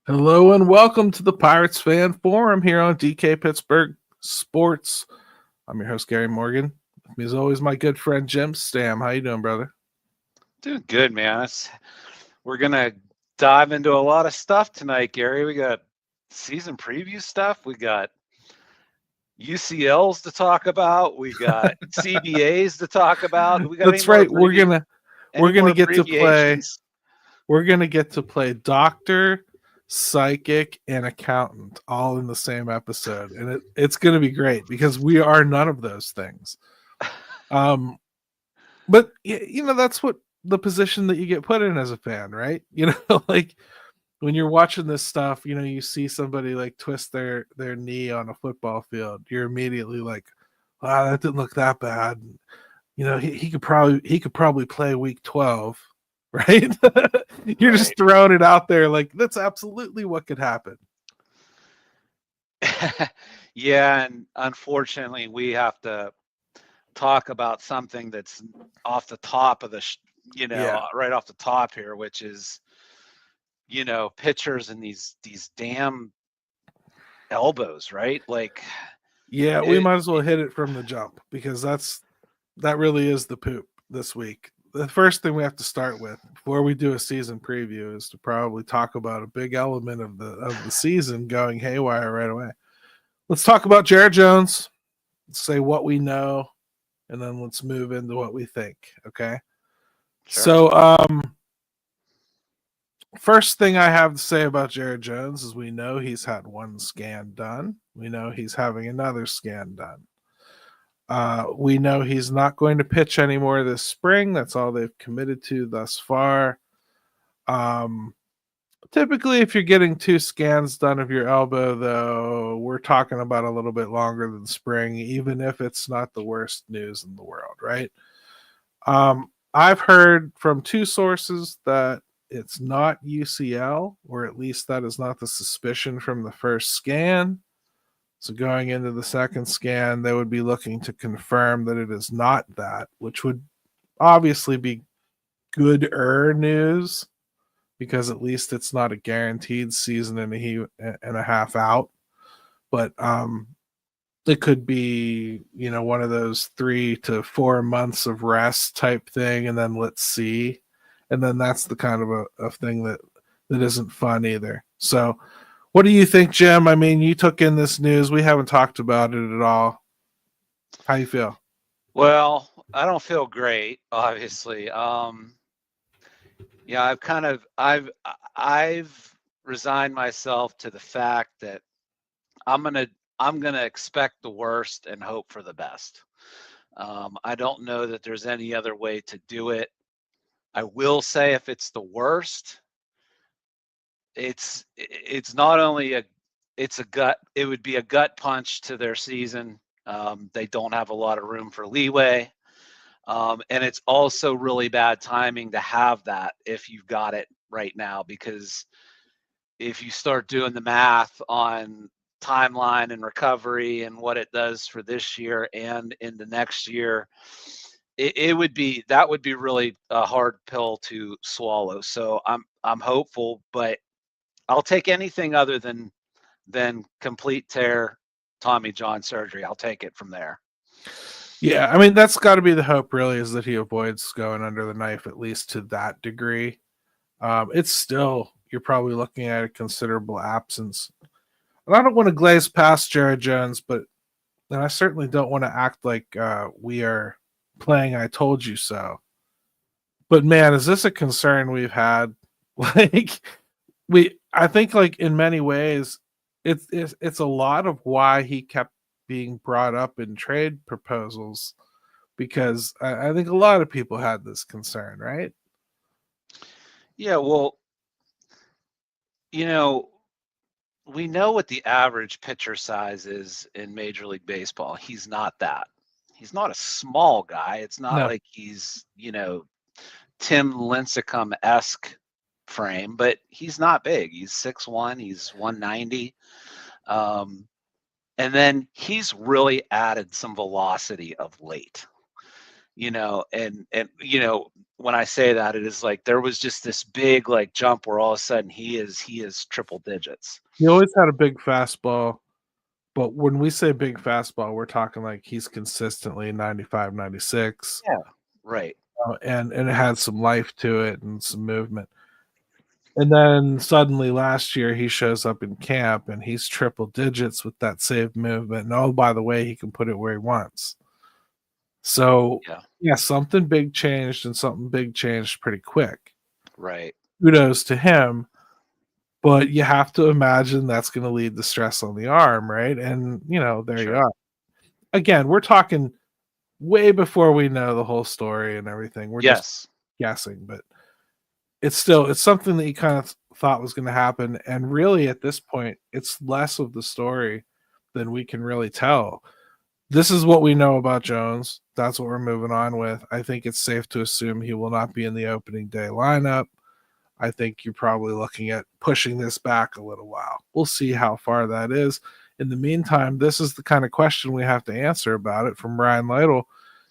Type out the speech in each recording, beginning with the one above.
Hello and welcome to the Pirates Fan Forum here on DK Pittsburgh Sports. I'm your host, Gary Morgan. With me as always, my good friend, Jim Stam. How you doing, brother? Doing good, man. We're going to dive into a lot of stuff tonight, Gary. We got season preview stuff. We got UCLs to talk about. We got CBAs to talk about. We got That's right. We're gonna get to play. We're gonna get to play doctor, psychic, and accountant all in the same episode, and it's gonna be great because we are none of those things. But that's what the position that you get put in as a fan, right? Like when you're watching this stuff, you see somebody like twist their knee on a football field, you're immediately like, wow, that didn't look that bad. He could probably play week 12, right? You're Right. just throwing it out there like that's absolutely what could happen. Yeah, and unfortunately, we have to talk about something that's off the top of the, right off the top here, which is, pitchers and these damn elbows, right? Like, yeah, we might as well hit it from the jump because that really is the poop this week. The first thing we have to start with before we do a season preview is to probably talk about a big element of the season going haywire right away. Let's talk about Jared Jones. Let's say what we know, and then let's move into what we think. Okay. Sure. So, first thing I have to say about Jared Jones is we know he's had one scan done. We know he's having another scan done. We know he's not going to pitch anymore this spring. That's all they've committed to thus far. Typically, if you're getting 2 scans done of your elbow, though, we're talking about a little bit longer than spring, even if it's not the worst news in the world, right? I've heard from 2 sources that it's not UCL, or at least that is not the suspicion from the first scan. So going into the second scan, they would be looking to confirm that it is not that, which would obviously be gooder news because at least it's not a guaranteed season and a half out. But it could be, one of those 3 to 4 months of rest type thing, and then let's see. And then that's the kind of a thing that isn't fun either. So what do you think, Jim? I mean, you took in this news. We haven't talked about it at all. How you feel? Well, I don't feel great, obviously. Yeah, I've resigned myself to the fact that I'm gonna expect the worst and hope for the best. I don't know that there's any other way to do it. I will say if it's the worst, it's not only it would be a gut punch to their season. They don't have a lot of room for leeway. And it's also really bad timing to have that if you've got it right now, because if you start doing the math on timeline and recovery and what it does for this year and into next year, that would be really a hard pill to swallow. So I'm hopeful, but I'll take anything other than complete tear Tommy John surgery. I'll take it from there. Yeah, I mean, that's got to be the hope, really, is that he avoids going under the knife, at least to that degree. It's still, you're probably looking at a considerable absence. And I don't want to glaze past Jared Jones, and I certainly don't want to act like we are playing I told you so. But man, is this a concern we've had? I think like in many ways, it's a lot of why he kept being brought up in trade proposals, because I think a lot of people had this concern, right? Yeah, well, we know what the average pitcher size is in Major League Baseball. He's not that. He's not a small guy. It's not like he's, Tim Lincecum-esque frame, but he's not big. He's 6'1", he's 190. And then he's really added some velocity of late. And when I say that, it is like there was just this big like jump where all of a sudden he is triple digits. He always had a big fastball, but when we say big fastball, we're talking like he's consistently 95, 96. Yeah, right. And it had some life to it and some movement. And then suddenly last year he shows up in camp and he's triple digits with that save movement. And oh, by the way, he can put it where he wants. So yeah, something big changed and something big changed pretty quick. Right. Kudos to him. But you have to imagine that's going to lead to stress on the arm, right? And, there you are. Again, we're talking way before we know the whole story and everything. We're just guessing, but it's something that you kind of thought was going to happen. And really, at this point, it's less of the story than we can really tell. This is what we know about Jones. That's what we're moving on with. I think it's safe to assume he will not be in the opening day lineup. I think you're probably looking at pushing this back a little while. We'll see how far that is. In the meantime, this is the kind of question we have to answer about it from Ryan Lytle.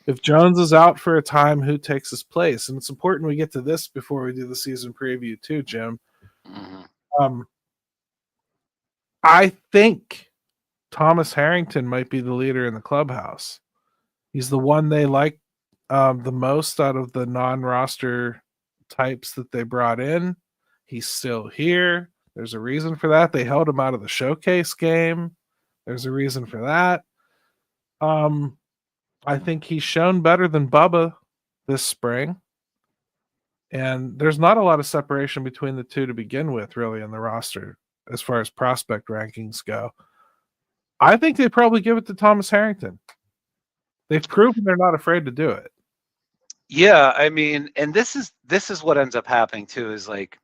If Jones is out for a time, who takes his place? And it's important we get to this before we do the season preview too, Jim. Mm-hmm. I think Thomas Harrington might be the leader in the clubhouse. He's the one they like the most out of the non-roster types that they brought in. He's still here. There's a reason for that. They held him out of the showcase game. There's a reason for that. I think he's shown better than Bubba this spring. And there's not a lot of separation between the two to begin with, really, in the roster as far as prospect rankings go. I think they probably give it to Thomas Harrington. They've proven they're not afraid to do it. Yeah, I mean, and this is what ends up happening too, is like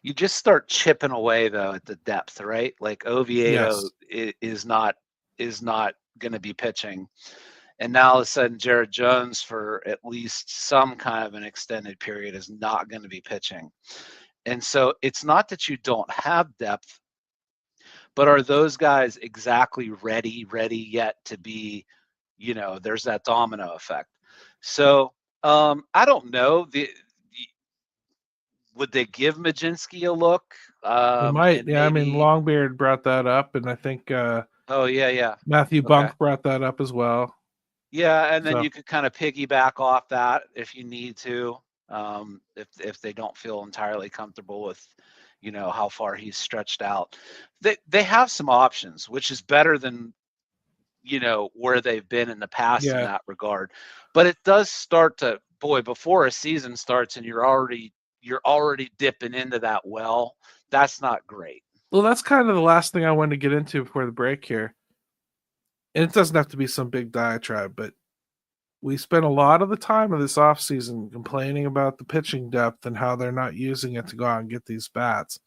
you just start chipping away though at the depth, right? Like Oviedo is not going to be pitching, and now all of a sudden Jared Jones for at least some kind of an extended period is not going to be pitching, and so it's not that you don't have depth, but are those guys exactly ready yet to be? There's that domino effect. So. I don't know. Would they give Majinski a look? They might. Yeah, maybe... I mean, Longbeard brought that up, and I think Matthew Bunk brought that up as well. Yeah, and then you could kind of piggyback off that if you need to, if they don't feel entirely comfortable with, how far he's stretched out. They have some options, which is better than where they've been in the past in that regard. But it does start to, before a season starts and you're already dipping into that well, that's not great. Well, that's kind of the last thing I wanted to get into before the break here. And it doesn't have to be some big diatribe, but we spent a lot of the time of this offseason complaining about the pitching depth and how they're not using it to go out and get these bats.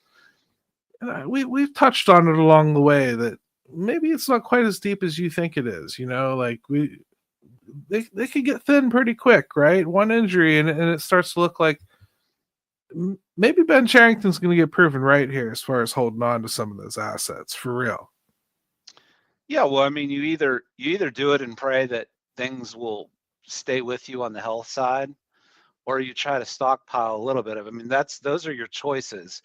And we've touched on it along the way that maybe it's not quite as deep as you think it is. Like they could get thin pretty quick, right? One injury and it starts to look like maybe Ben Cherington's going to get proven right here as far as holding on to some of those assets for real. Yeah, well, I mean, you either do it and pray that things will stay with you on the health side, or you try to stockpile a little bit of. I mean, those are your choices.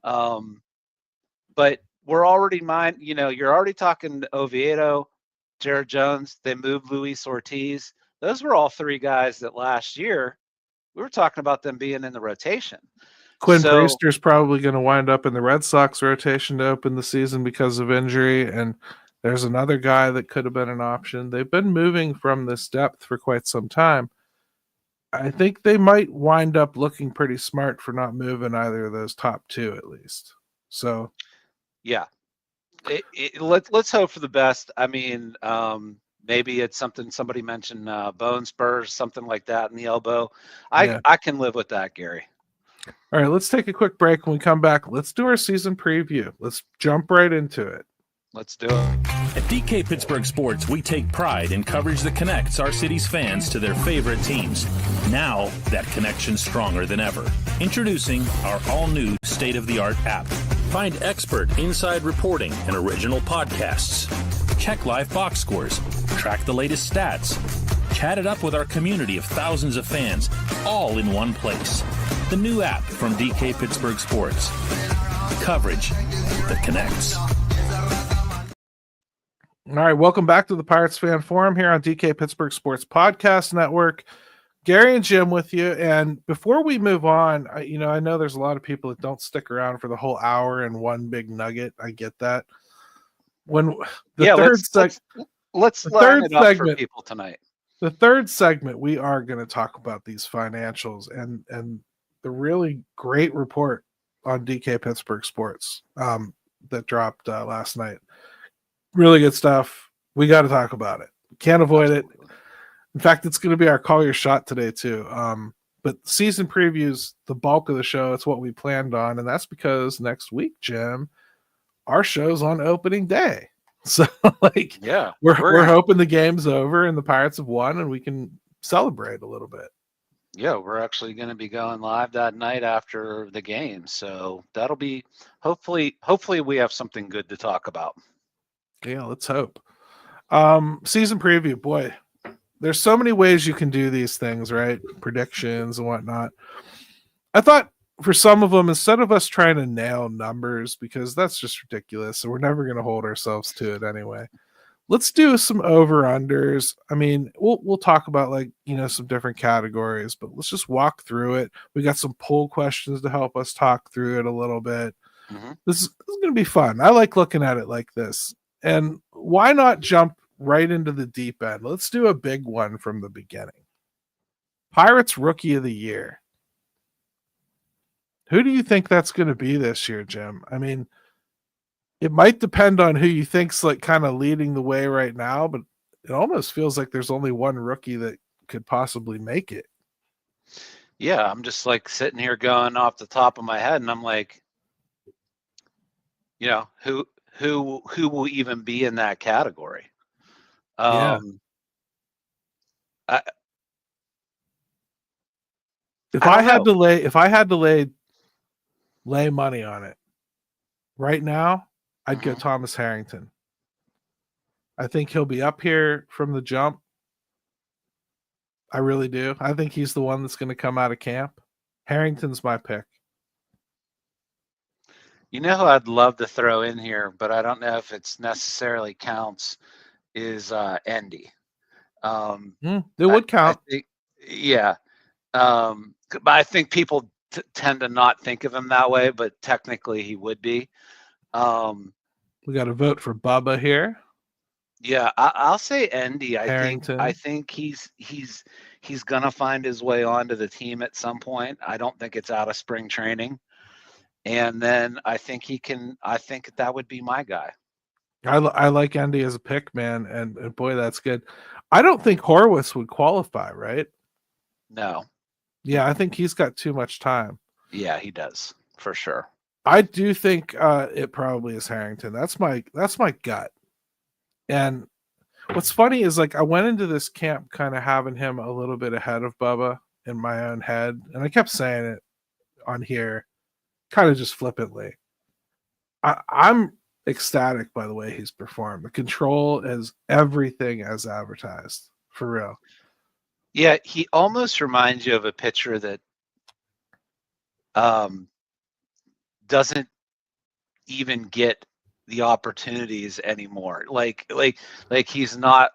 But we're already you're already talking Oviedo, Jared Jones. They moved Luis Ortiz. Those were all three guys that last year we were talking about them being in the rotation. Quinn Priester's probably going to wind up in the Red Sox rotation to open the season because of injury. And there's another guy that could have been an option. They've been moving from this depth for quite some time. I think they might wind up looking pretty smart for not moving either of those top two at least. So, yeah, let's hope for the best. I mean, maybe it's something somebody mentioned, bone spurs, something like that in the elbow. I can live with that, Gary. All right, let's take a quick break. When we come back, let's do our season preview. Let's jump right into it. Let's do it. At DK Pittsburgh Sports, we take pride in coverage that connects our city's fans to their favorite teams. Now, that connection's stronger than ever. Introducing our all-new state-of-the-art app. Find expert inside reporting and original podcasts. Check live box scores. Track the latest stats. Chat it up with our community of thousands of fans, all in one place. The new app from DK Pittsburgh Sports. Coverage that connects. All right, welcome back to the Pirates Fan Forum here on DK Pittsburgh Sports Podcast Network. Gary and Jim with you. And before we move on, I know there's a lot of people that don't stick around for the whole hour and one big nugget. I get that. When let's line it up for people tonight. The third segment, we are going to talk about these financials and the really great report on DK Pittsburgh Sports that dropped last night. Really good stuff. We got to talk about it. Can't avoid it. In fact, it's going to be our call your shot today too. But season previews, the bulk of the show, it's what we planned on. And that's because next week, Jim, our show's on opening day. So we're hoping the game's over and the Pirates have won and we can celebrate a little bit. Yeah, we're actually going to be going live that night after the game. So that'll be hopefully we have something good to talk about. Yeah, let's hope. Season preview, boy, there's so many ways you can do these things, right? Predictions and whatnot. I thought for some of them, instead of us trying to nail numbers, because that's just ridiculous, so we're never going to hold ourselves to it anyway. Let's do some over-unders. I mean, we'll talk about some different categories, but let's just walk through it. We got some poll questions to help us talk through it a little bit. Mm-hmm. This is going to be fun. I like looking at it like this. And why not jump right into the deep end? Let's do a big one from the beginning. Pirates Rookie of the Year. Who do you think that's going to be this year, Jim? I mean, it might depend on who you think's kind of leading the way right now, but it almost feels like there's only one rookie that could possibly make it. Yeah, I'm just sitting here going off the top of my head, and I'm like, who will even be in that category? If I had to lay money on it right now, I'd go Thomas Harrington. I think he'll be up here from the jump. I really do. I think he's the one that's going to come out of camp. Harrington's my pick. You know who I'd love to throw in here, but I don't know if it's necessarily counts, is Endy. It would count. But I think people tend to not think of him that way, but technically he would be. We got a vote for Bubba here. Yeah, I'll say Endy. Harrington. I think he's gonna find his way onto the team at some point. I don't think it's out of spring training. And then I think that would be my guy. I like Endy as a pick, man, and boy, that's good. I don't think Horwitz would qualify, right? No. Yeah, I think he's got too much time. Yeah, he does, for sure. I do think it probably is Harrington. That's my gut. And what's funny is I went into this camp kind of having him a little bit ahead of Bubba in my own head, and I kept saying it on here, kind of just flippantly. I'm ecstatic by the way he's performed. The control is everything as advertised, for real. Yeah, he almost reminds you of a pitcher that doesn't even get the opportunities anymore. Like he's not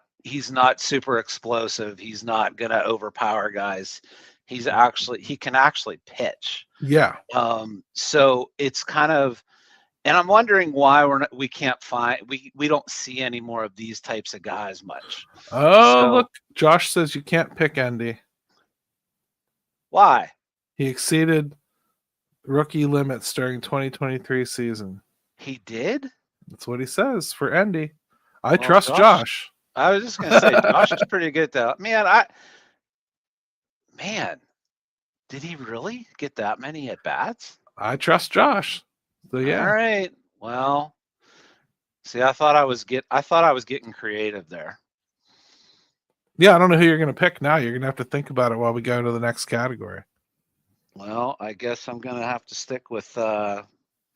super explosive. He's not gonna overpower guys. He can actually pitch. Yeah. So it's kind of, and I'm wondering why we don't see any more of these types of guys much. Look, Josh says you can't pick Endy. Why? He exceeded rookie limits during 2023 season. He did? That's what he says for Endy. I trust Josh. I was just gonna say Josh is pretty good though. Man, did he really get that many at bats? I trust Josh. So yeah. All right. Well, See, I thought I was getting creative there. Yeah, I don't know who you're going to pick now. You're going to have to think about it while we go to the next category. Well, I guess I'm going to have to stick with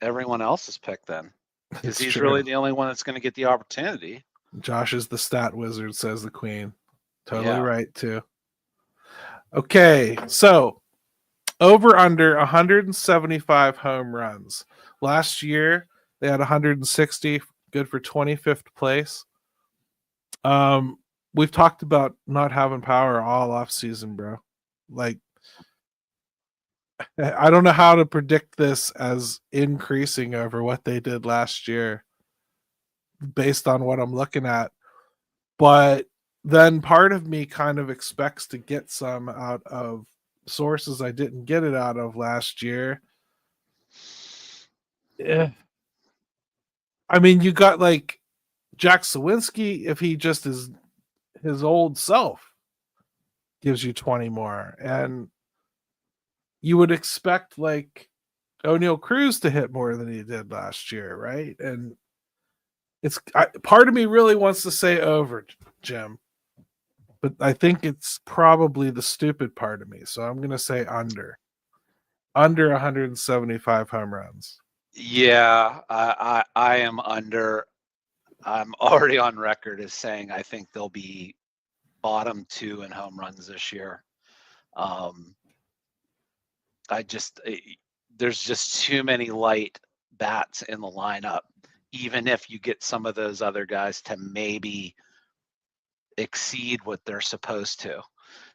everyone else's pick then, because he's really the only one that's going to get the opportunity. Josh is the stat wizard, says the queen. Totally Yeah. right, too. Okay, so over under 175 home runs. Last year, they had 160, good for 25th place. We've talked about not having power all off season, bro. Like, I don't know how to predict this as increasing over what they did last year based on what I'm looking at. But then part of me kind of expects to get some out of sources I didn't get it out of last year. Yeah. I mean, you got like Jack Sawinski, if he just is his old self, gives you 20 more. And you would expect like O'Neal Cruz to hit more than he did last year, right? And part of me really wants to say over, Jim, but I think it's probably the stupid part of me. So I'm going to say under 175 home runs. Yeah, I am under. I'm already on record as saying I think they'll be bottom 2 in home runs this year. There's just too many light bats in the lineup, even if you get some of those other guys to maybe exceed what they're supposed to.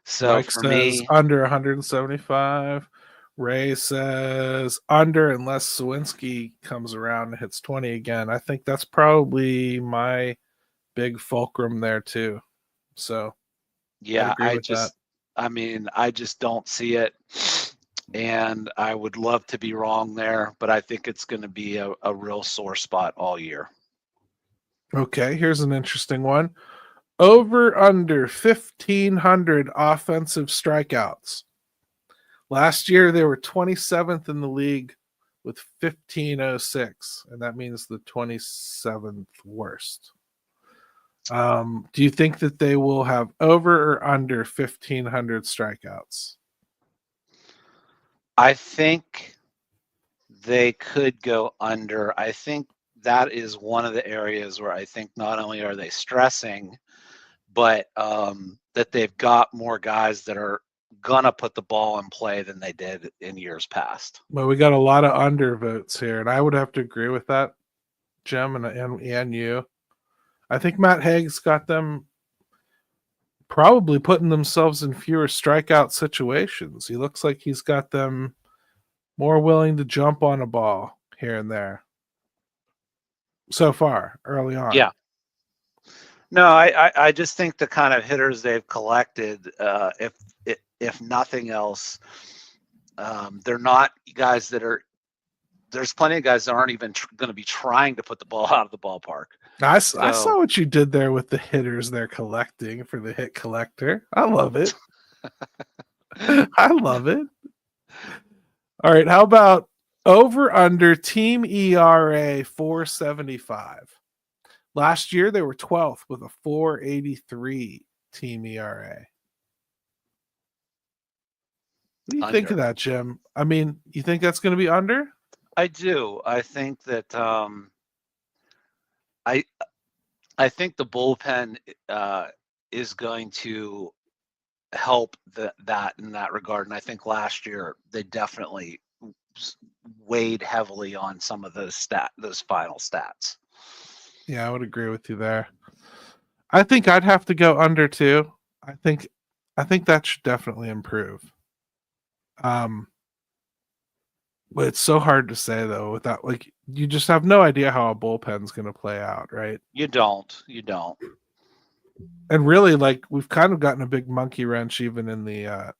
So Mike for says me, under 175. Ray says under unless Sawinski comes around and hits 20 again. I think that's probably my big fulcrum there too. So yeah, I just don't see it. And I would love to be wrong there, but I think it's going to be a real sore spot all year. Okay, here's an interesting one. Over under 1,500 offensive strikeouts. Last year, they were 27th in the league with 1,506, and that means the 27th worst. Do you think that they will have over or under 1,500 strikeouts? I think they could go under. I think that is one of the areas where I think not only are they stressing, but that they've got more guys that are gonna put the ball in play than they did in years past. Well, we got a lot of under votes here, and I would have to agree with that, Jim, and you. I think Matt Haig's got them probably putting themselves in fewer strikeout situations. He looks like he's got them more willing to jump on a ball here and there so far early on. Yeah. No, I just think the kind of hitters they've collected, if nothing else, they're not guys that are. There's plenty of guys that aren't even going to be trying to put the ball out of the ballpark. I saw what you did there with the hitters they're collecting for the hit collector. I love it. I love it. All right, how about over under team ERA 4.75? Last year they were 12th with a 4.83 team ERA. What do you think of that, Jim? I mean, you think that's going to be under? I do. I think that I think the bullpen is going to help that in that regard. And I think last year they definitely weighed heavily on some of those final stats. Yeah, I would agree with you there. I think I'd have to go under too. I think that should definitely improve. But it's so hard to say though, without like you just have no idea how a bullpen's going to play out, right? You don't. And really, like we've kind of gotten a big monkey wrench even in the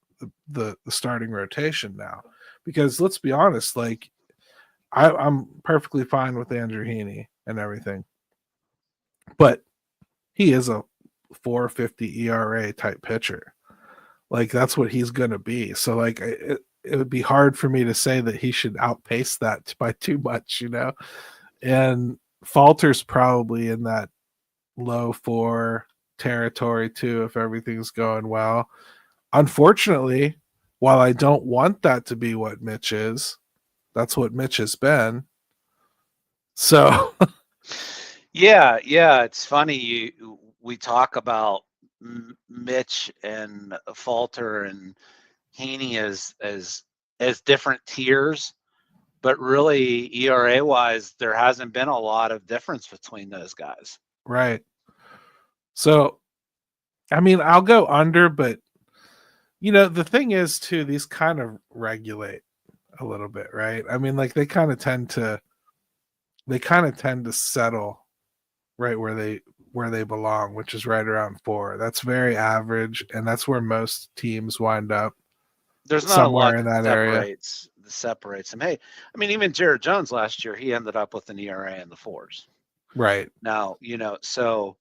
starting rotation now, because let's be honest, like I'm perfectly fine with Andrew Heaney and everything, but he is a 4.50 ERA type pitcher. Like that's what he's going to be. So like it would be hard for me to say that he should outpace that by too much, you know? And Falter's probably in that low 4 territory too if everything's going well. Unfortunately, while I don't want that to be what Mitch is, that's what Mitch has been. So Yeah, it's funny. We talk about Mitch and Falter and Heaney as different tiers, but really ERA wise, there hasn't been a lot of difference between those guys. right. So I mean, I'll go under, but the thing is too, these kind of regulate a little bit, right? I mean, like they kind of tend to settle right where they belong, which is right around 4. That's very average, and that's where most teams wind up. There's not somewhere a lot in that that area. separates them. Hey, I mean, even Jared Jones last year, he ended up with an ERA in the 4s. Right. Now, so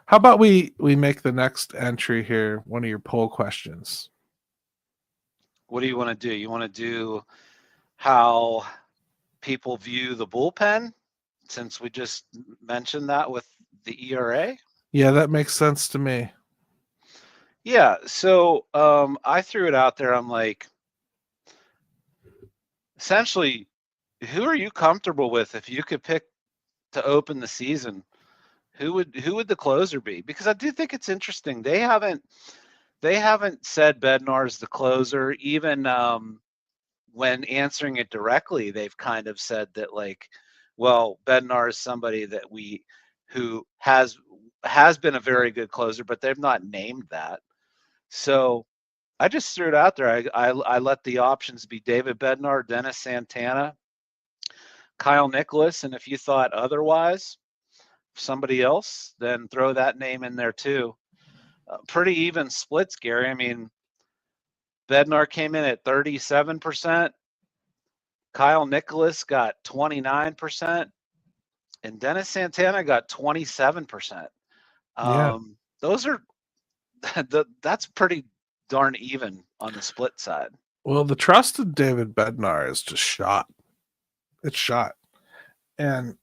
how about we make the next entry here one of your poll questions? What do you want to do? You want to do how people view the bullpen, since we just mentioned that with the ERA? Yeah, that makes sense to me. Yeah, so I threw it out there. I'm like, essentially, who are you comfortable with if you could pick to open the season? Who would the closer be? Because I do think it's interesting. They haven't said Bednar's the closer. Even when answering it directly, they've kind of said that, like, well, Bednar is somebody that who has been a very good closer, but they've not named that. So I just threw it out there. I let the options be David Bednar, Dennis Santana, Kyle Nicholas, and if you thought otherwise, somebody else, then throw that name in there too. Pretty even splits, Gary. I mean, Bednar came in at 37%. Kyle Nicholas got 29%, and Dennis Santana got 27%. Yeah. Those are that's pretty darn even on the split side. Well, the trust of David Bednar is just shot. It's shot. And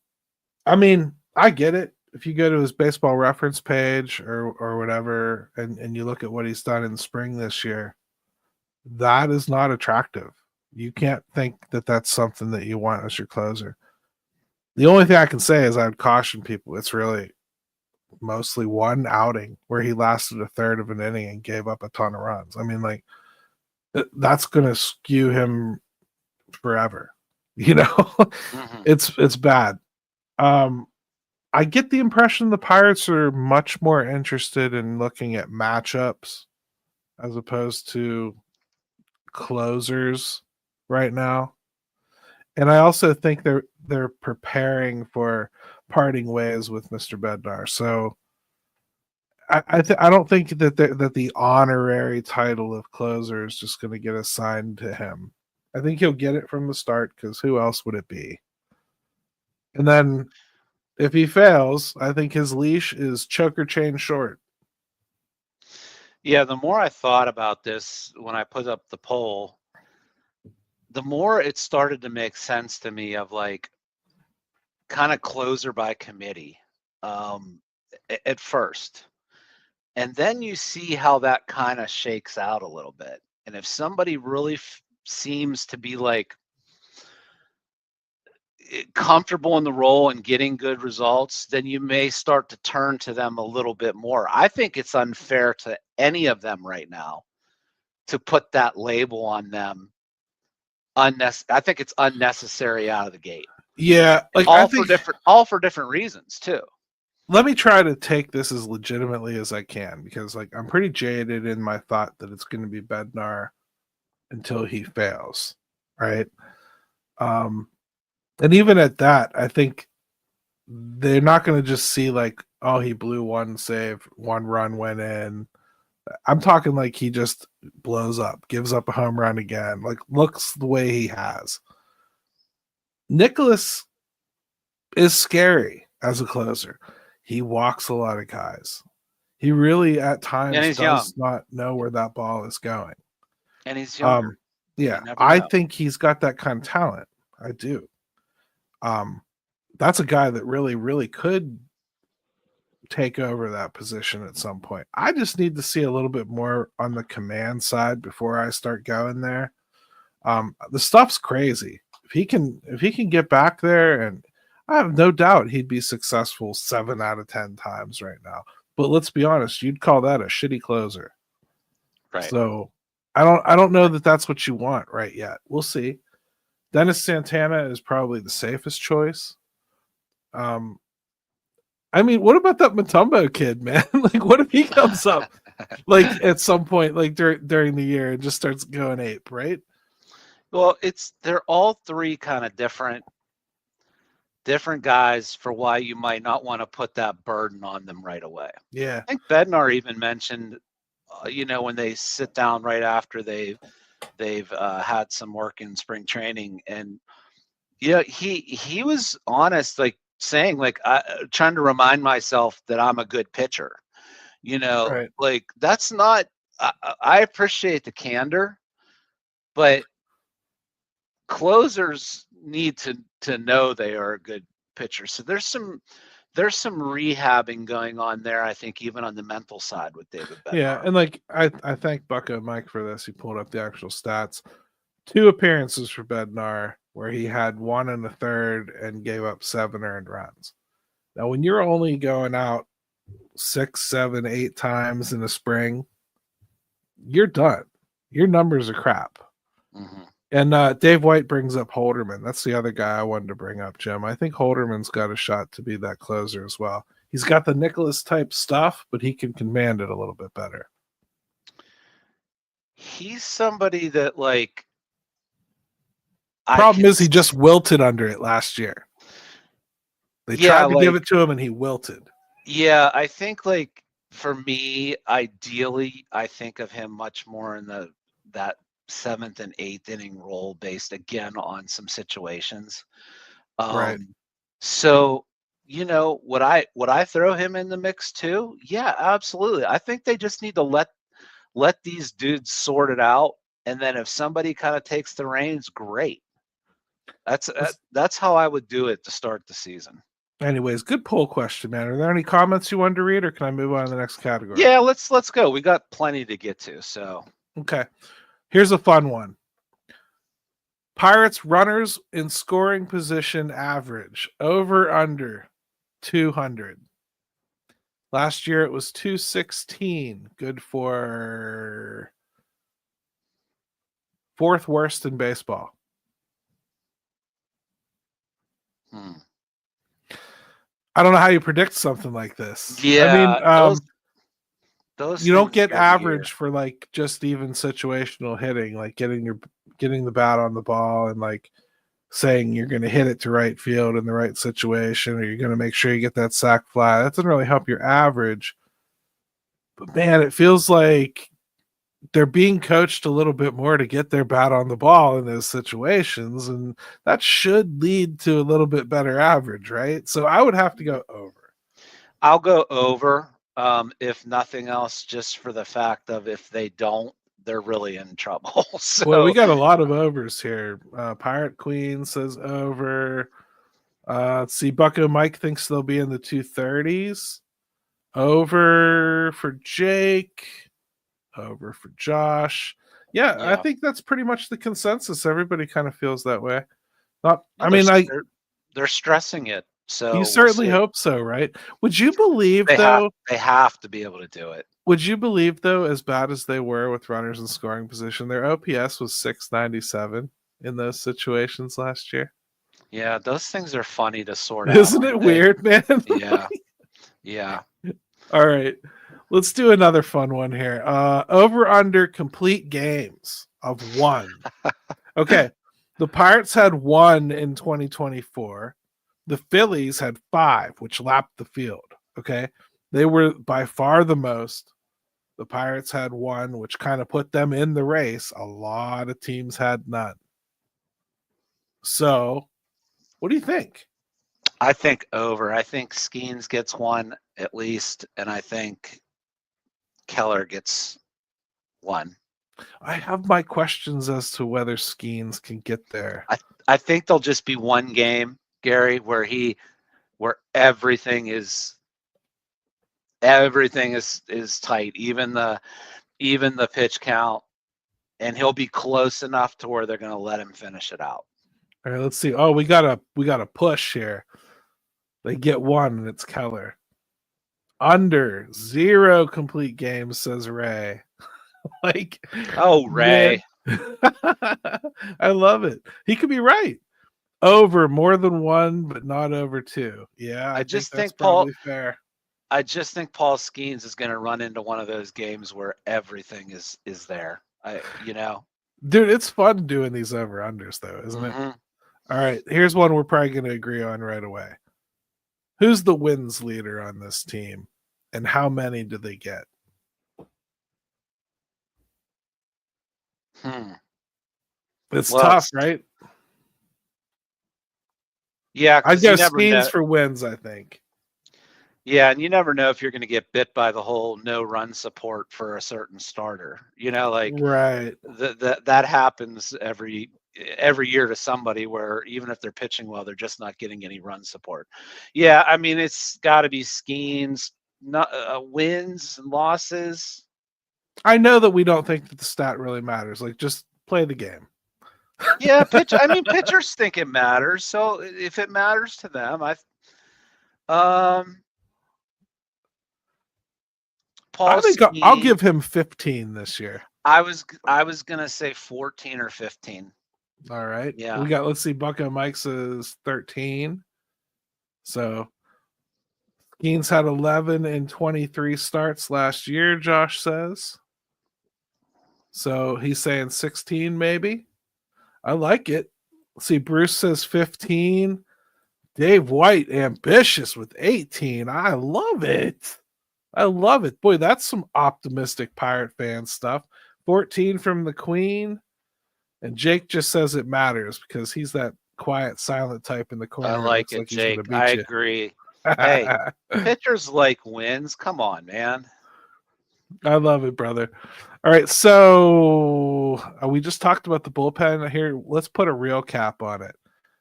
I mean, I get it. If you go to his baseball reference page or whatever, and you look at what he's done in spring this year, that is not attractive. You can't think that that's something that you want as your closer. The only thing I can say is I would caution people. It's really mostly one outing where he lasted a third of an inning and gave up a ton of runs. I mean, like, that's going to skew him forever. Mm-hmm. It's bad. I get the impression the Pirates are much more interested in looking at matchups as opposed to closers right now. And I also think they're preparing for parting ways with Mr. Bednar. So I don't think that the honorary title of closer is just going to get assigned to him. I think he'll get it from the start, because who else would it be? And then if he fails, I think his leash is choker chain short. Yeah, the more I thought about this when I put up the poll, the more it started to make sense to me of, like, kind of closer by committee at first. And then you see how that kind of shakes out a little bit. And if somebody really seems to be, like, comfortable in the role and getting good results, then you may start to turn to them a little bit more. I think it's unfair to any of them right now to put that label on them. I think it's unnecessary out of the gate. Yeah, like all for different reasons too. Let me try to take this as legitimately as I can, because, like, I'm pretty jaded in my thought that it's going to be Bednar until he fails, right? And even at that, I think they're not going to just see, like, oh, he blew one save, one run went in. I'm talking like he just blows up, gives up a home run again, like, looks the way he has. Nicholas is scary as a closer. He walks a lot of guys. He really, at times, does not know where that ball is going. And he's younger. Yeah, I think he's got that kind of talent. I do. that's a guy that really, really could take over that position at some point. I just need to see a little bit more on the command side before I start going there. The stuff's crazy. If he can get back there, and I have no doubt he'd be successful 7 out of 10 times right now. But let's be honest, you'd call that a shitty closer. Right. So I don't know that that's what you want right yet. We'll see. Dennis Santana is probably the safest choice. I mean, what about that Mutombo kid, man? Like, what if he comes up like at some point, like during the year, and just starts going ape, right? Well, they're all three kind of different guys for why you might not want to put that burden on them right away. Yeah. I think Bednar even mentioned, when they sit down right after they've had some work in spring training, and he was honest, like saying, like, trying to remind myself that I'm a good pitcher. Right. Like, that's not. I appreciate the candor, but closers need to know they are a good pitcher. So there's some rehabbing going on there, I think, even on the mental side with David Bednar. Yeah, and like I thank Bucko Mike for this. He pulled up the actual stats. 2 appearances for Bednar where he had 1 1/3 and gave up 7 earned runs. Now, when you're only going out 6, 7, 8 times in the spring, you're done. Your numbers are crap. Mm-hmm. And Dave White brings up Holderman. That's the other guy I wanted to bring up, Jim. I think Holderman's got a shot to be that closer as well. He's got the Nicholas type stuff, but he can command it a little bit better. He's somebody that, like, problem is he just wilted under it last year. They tried to give it to him and he wilted. Yeah, I think, like, for me, ideally, I think of him much more in that 7th and 8th inning role, based again on some situations. Right. So, would I throw him in the mix too? Yeah, absolutely. I think they just need to let these dudes sort it out, and then if somebody kind of takes the reins, great. That's how I would do it to start the season. Anyways, good poll question, man. Are there any comments you wanted to read, or can I move on to the next category? Yeah, let's go. We got plenty to get to. So okay, here's a fun one. Pirates runners in scoring position average over under 200. Last year it was 216. Good for 4th worst in baseball. I don't know how you predict something like this. Yeah, I mean, those you don't get go average here for like just even situational hitting, like getting the bat on the ball and like saying you're going to hit it to right field in the right situation, or you're going to make sure you get that sac fly. That doesn't really help your average. But man, it feels like they're being coached a little bit more to get their bat on the ball in those situations, and that should lead to a little bit better average, right? So I would have to go over. I'll go over, if nothing else, just for the fact of if they don't, they're really in trouble. So, well, we got a lot of overs here. Pirate Queen says over. Let's see, Bucko Mike thinks they'll be in the 230s. Over for Jake. Over for Josh. Yeah, I think that's pretty much the consensus. Everybody kind of feels that way. They're stressing it. So you certainly hope so, right? Would you believe they though? They have to be able to do it. Would you believe though, as bad as they were with runners in scoring position, their OPS was 697 in those situations last year? Yeah, those things are funny to sort out. Isn't it weird, man? Yeah. Yeah. All right. Let's do another fun one here. Over under complete games of 1. Okay. The Pirates had 1 in 2024. The Phillies had 5, which lapped the field. Okay. They were by far the most. The Pirates had 1, which kind of put them in the race. A lot of teams had none. So, what do you think? I think over. I think Skeens gets 1 at least, and I think Keller gets 1. I have my questions as to whether Skeens can get there. I think they'll just be 1 game, Gary, where everything is tight, even the pitch count, and he'll be close enough to where they're going to let him finish it out. All right, let's see. Oh, we got a push here. They get one, and it's Keller. Under 0 complete games, says Ray. Like, oh, Ray. I love it. He could be right. Over more than 1, but not over 2. Yeah, I just that's think Paul. probably fair. I just think Paul Skeens is going to run into one of those games where everything is there. Dude, it's fun doing these over unders, though, isn't it? All right, here's one we're probably going to agree on right away. Who's the wins leader on this team, and how many do they get? It's tough, right? Yeah, I'd go Skeens for wins, I think. Yeah, and you never know if you're going to get bit by the whole no run support for a certain starter. Right. That happens every year to somebody, where even if they're pitching well, they're just not getting any run support. Yeah, I mean, it's got to be Skeens, wins and losses. I know that we don't think that the stat really matters. Like, just play the game. Yeah, pitchers think it matters. So if it matters to them, I'll give him 15 this year. I was gonna say 14 or 15. All right. Yeah. Let's see, Bucko Mike says 13. So Skeens had 11 and 23 starts last year, Josh says. So he's saying 16 maybe. I like it. Let's see, Bruce says 15. Dave White, ambitious with 18. I love it. Boy, that's some optimistic Pirate fan stuff. 14 from the Queen. And Jake just says it matters because he's that quiet, silent type in the corner. I like it, Jake. I agree. Hey, pitchers like wins. Come on, man. I love it, brother. All right, so we just talked about the bullpen here. Let's put a real cap on it.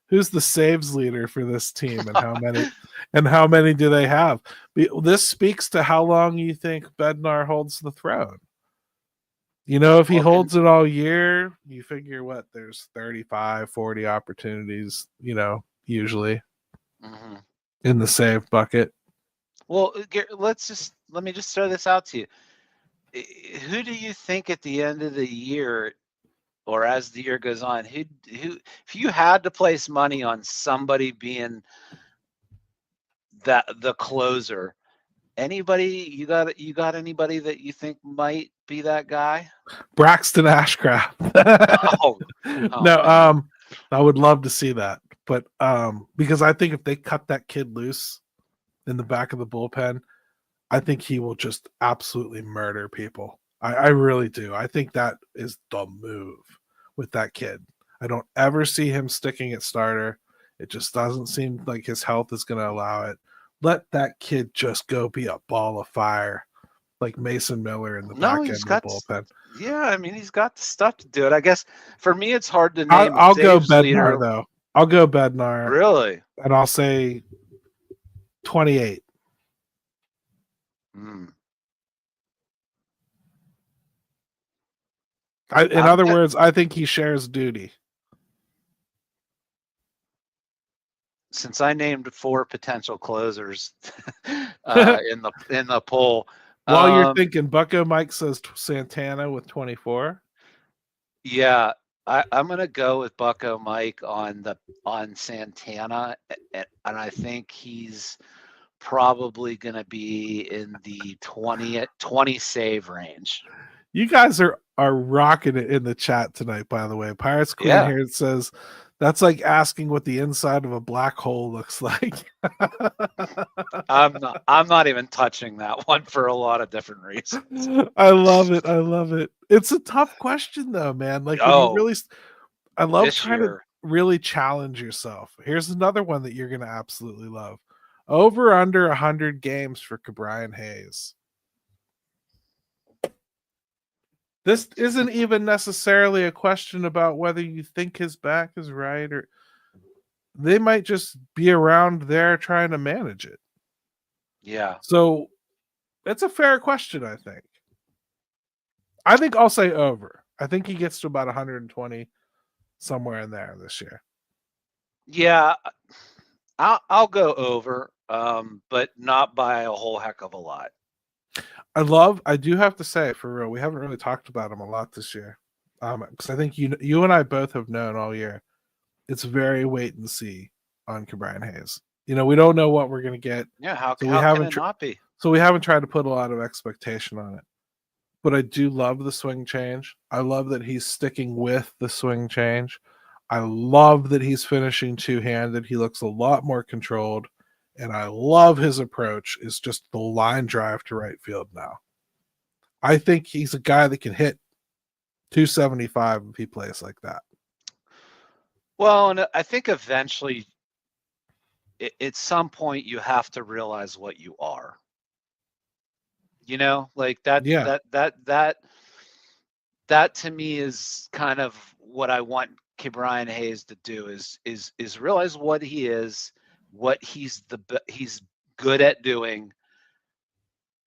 Who's the saves leader for this team, and how many? And how many do they have? This speaks to how long you think Bednar holds the throne. If he holds it all year, you figure there's 35, 40 opportunities. Usually in the save bucket. Well, let me just throw this out to you. Who do you think at the end of the year, or as the year goes on, who if you had to place money on somebody being the closer, anybody you got anybody that you think might be that guy? Braxton Ashcraft. No, I would love to see that, but because I think if they cut that kid loose in the back of the bullpen, I think he will just absolutely murder people. I really do. I think that is the move with that kid. I don't ever see him sticking at starter. It just doesn't seem like his health is going to allow it. Let that kid just go be a ball of fire, like Mason Miller in the back end of the bullpen. Yeah, I mean, he's got the stuff to do it. I guess for me, it's hard to name. I'll go Bednar, though. I'll go Bednar. Really? And I'll say 28. In other words, I think he shares duty. Since I named 4 potential closers in the poll, while you're thinking, Bucko Mike says Santana with 24. Yeah, I'm gonna go with Bucko Mike on Santana, and I think he's probably gonna be in the 20 save range. You guys are rocking it in the chat tonight, by the way. Pirates Queen here says that's like asking what the inside of a black hole looks like. I'm not even touching that one for a lot of different reasons. I love it. It's a tough question though, man. Like I love trying to really challenge yourself. Here's another one that you're gonna absolutely love. Over under 100 games for Cabrian Hayes. This isn't even necessarily a question about whether you think his back is right, or they might just be around there trying to manage it. Yeah. So it's a fair question, I think. I think I'll say over. I think he gets to about 120, somewhere in there this year. Yeah, I'll go over, but not by a whole heck of a lot. I do have to say, for real, we haven't really talked about him a lot this year. Because I think you and I both have known all year. It's very wait and see on Ke'Bryan Hayes. We don't know what we're going to get. Yeah, how So can it not be? So we haven't tried to put a lot of expectation on it. But I do love the swing change. I love that he's sticking with the swing change. I love that he's finishing two-handed. He looks a lot more controlled. And I love his approach is just the line drive to right field now. I think he's a guy that can hit 275 if he plays like that. Well, and I think eventually at some point you have to realize what you are. Like that, Yeah. that to me is kind of what I want Ke'Bryan Hayes to do is realize what he is, what he's good at doing,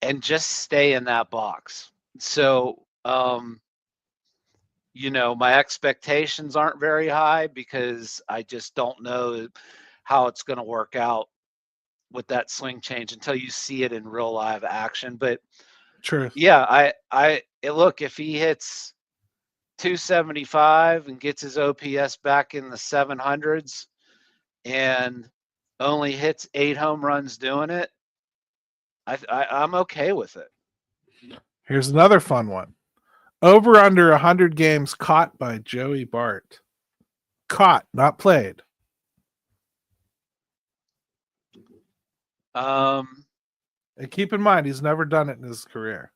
and just stay in that box. So, my expectations aren't very high because I just don't know how it's going to work out with that swing change until you see it in real live action. But True. yeah, look, if he hits 275 and gets his OPS back in the 700s and only hits 8 home runs doing it, I'm okay with it. Here's another fun one. Over under 100 games caught by Joey Bart. Caught, not played. And keep in mind, he's never done it in his career.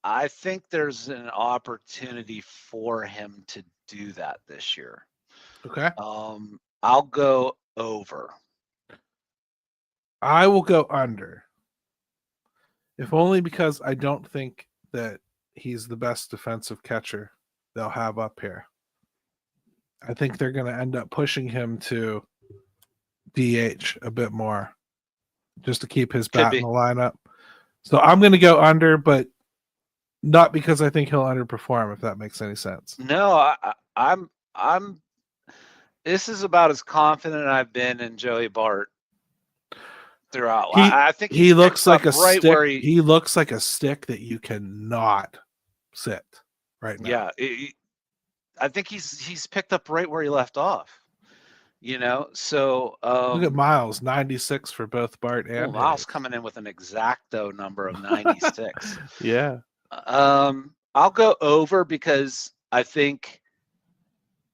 I think there's an opportunity for him to do that this year. Okay. I'll go over. I will go under. If only because I don't think that he's the best defensive catcher they'll have up here. I think they're going to end up pushing him to DH a bit more just to keep his bat in the lineup. So I'm going to go under, but not because I think he'll underperform, if that makes any sense. No, I'm this is about as confident I've been in Joey Bart throughout. I think he looks like a right stick. where he looks like a stick that you cannot sit right now. Yeah, I think he's picked up right where he left off. So look at Miles, 96 for both Bart and Miles Hayes. coming in with an exacto number of 96. Yeah. I'll go over because I think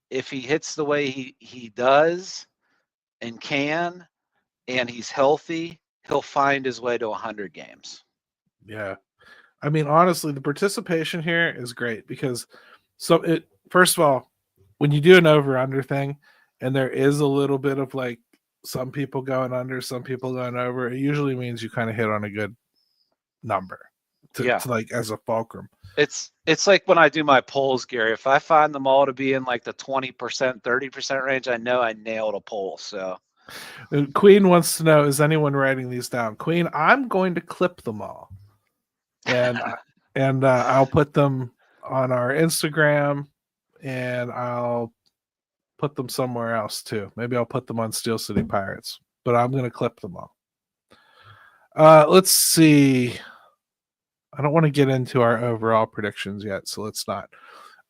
if he hits the way he does and can, and he's healthy, he'll find his way to 100 games. Yeah. I mean, honestly, the participation here is great because first of all, when you do an over-under thing, and there is a little bit of like some people going under, some people going over, it usually means you kind of hit on a good number to like as a fulcrum. It's like when I do my polls, Gary. If I find them all to be in like the 20%, 30% range, I know I nailed a poll. So Queen wants to know, is anyone writing these down? Queen, I'm going to clip them all. And I'll put them on our Instagram, and I'll put them somewhere else too. Maybe I'll put them on Steel City Pirates, but I'm going to clip them all. Let's see. I don't want to get into our overall predictions yet, so let's not.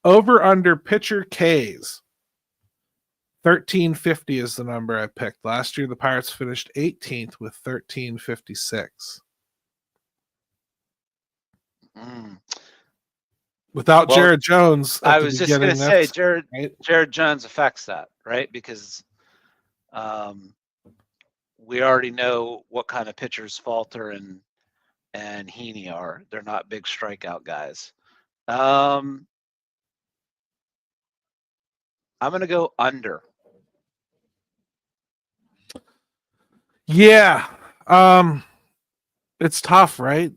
Over under pitcher Ks. 1350 is the number I picked. Last year, the Pirates finished 18th with 1356. Without Jared Jones, I was just going to say Jared Jones affects that, right? Because we already know what kind of pitchers Falter and Heaney are. They're not big strikeout guys. I'm going to go under. Yeah. It's tough, right?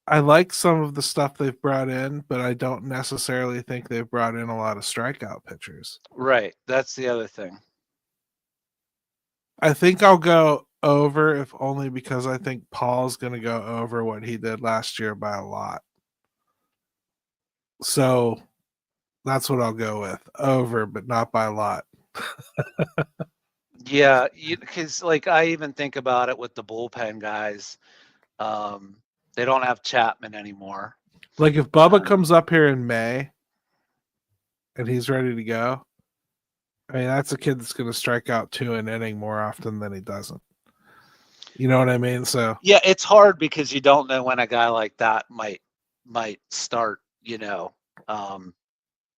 I like some of the stuff they've brought in, but I don't necessarily think they've brought in a lot of strikeout pitchers. Right. That's the other thing. I think I'll go over, if only because I think Paul's going to go over what he did last year by a lot. So that's what I'll go with. Over, but not by a lot. Yeah, because like I even think about it with the bullpen guys. They don't have Chapman anymore. Like if Bubba comes up here in May and he's ready to go, I mean, that's a kid that's going to strike out 2 an inning more often than he doesn't. You know what I mean? So yeah, it's hard because you don't know when a guy like that might start,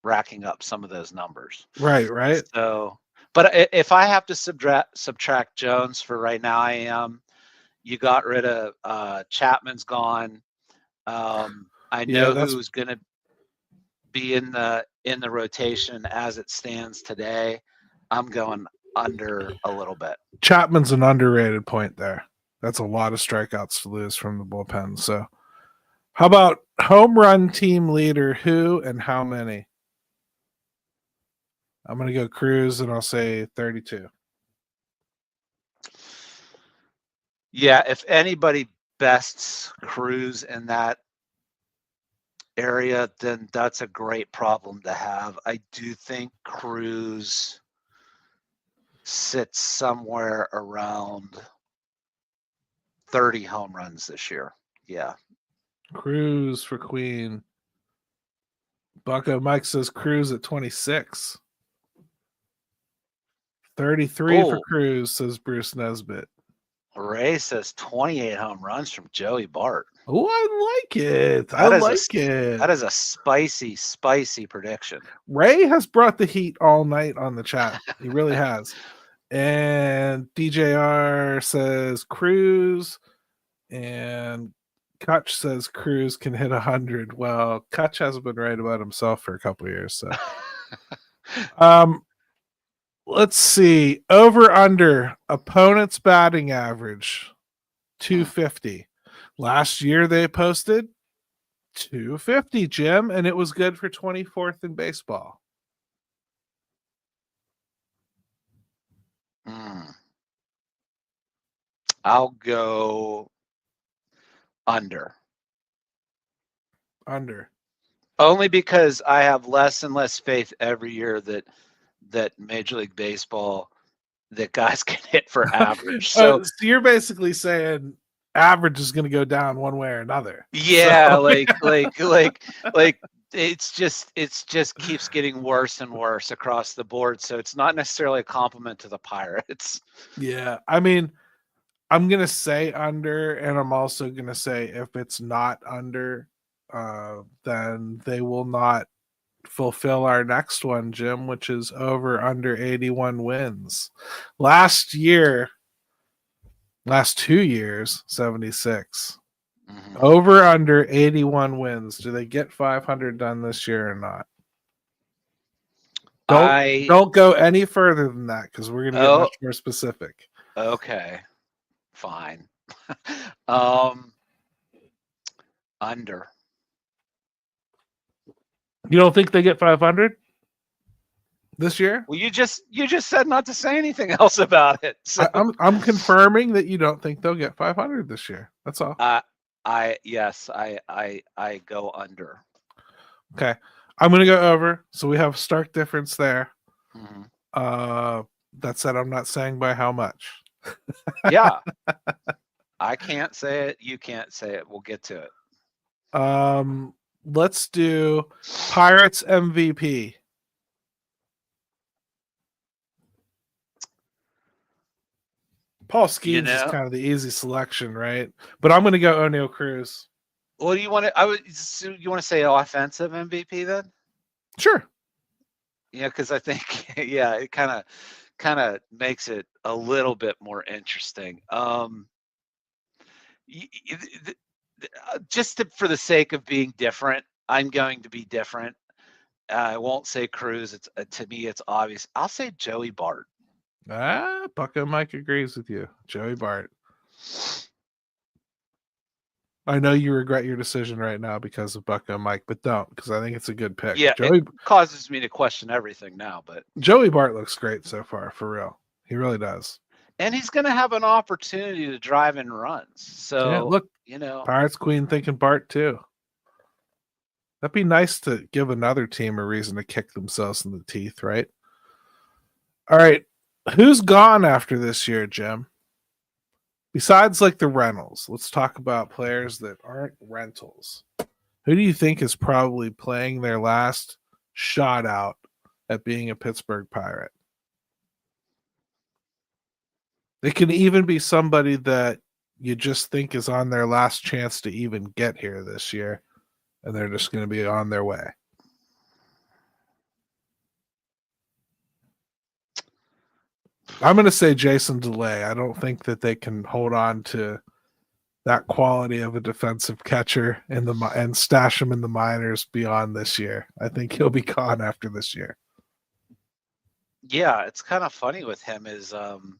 racking up some of those numbers. right. So, but if I have to subtract Jones for right now, I am. You got rid of Chapman's gone. I know who's going to be in the rotation as it stands today. I'm going under a little bit. Chapman's an underrated point there. That's a lot of strikeouts to lose from the bullpen. So how about home run team leader? Who and how many? I'm going to go Cruz, and I'll say 32. Yeah, if anybody bests Cruz in that area, then that's a great problem to have. I do think Cruz sits somewhere around 30 home runs this year. Yeah. Cruz for Queen. Bucko Mike says Cruz at 26. 33 for Cruz, says Bruce Nesbitt. Ray says 28 home runs from Joey Bart. Oh, I like it. I like it. That is a spicy prediction. Ray has brought the heat all night on the chat. He really has. And DJR says Cruz, and Kutch says Cruz can hit 100. Well, Kutch hasn't been right about himself for a couple of years. So, let's see. Over under opponent's batting average 250. Last year they posted 250, Jim, and it was good for 24th in baseball. I'll go under. Under. Only because I have less and less faith every year that Major League Baseball, that guys can hit for average. So, so you're basically saying average is going to go down one way or another. Yeah, so. like it's just keeps getting worse and worse across the board. So it's not necessarily a compliment to the Pirates. Yeah, I mean, I'm going to say under, and I'm also going to say if it's not under, then they will not fulfill our next one, Jim, which is over under 81 wins. Last 2 years, 76. Mm-hmm. Over under 81 wins. Do they get 500 done this year or not? Don't go any further than that, because we're going to get much more specific. Okay, fine. Under. You don't think they get 500 this year? Well, you just said not to say anything else about it. So. I'm confirming that you don't think they'll get 500 this year. That's all. I go under. Okay, I'm gonna go over. So we have a stark difference there. Mm-hmm. That said, I'm not saying by how much. Yeah, I can't say it. You can't say it. We'll get to it. Let's do Pirates MVP. Paul Skeens is kind of the easy selection, right? But I'm going to go O'Neal Cruz. Well, do you want to? You want to say offensive MVP then? Sure. Yeah, because I think it kind of makes it a little bit more interesting. Just for the sake of being different, I'm going to be different. I won't say Cruz. It's to me, it's obvious. I'll say Joey Bart. Bucko Mike agrees with you. Joey Bart. I know you regret your decision right now because of Bucko Mike, but don't, because I think it's a good pick. Yeah, it causes me to question everything now, but Joey Bart looks great so far, for real. He really does. And he's going to have an opportunity to drive in runs. So, yeah, look, you Pirates Queen thinking Bart too. That'd be nice to give another team a reason to kick themselves in the teeth, right? All right. Who's gone after this year, Jim? Besides like the rentals, let's talk about players that aren't rentals. Who do you think is probably playing their last shot out at being a Pittsburgh Pirate? It can even be somebody that you just think is on their last chance to even get here this year, and they're just going to be on their way. I'm going to say Jason DeLay. I don't think that they can hold on to that quality of a defensive catcher and stash him in the minors beyond this year. I think he'll be gone after this year. Yeah, it's kind of funny with him is I'm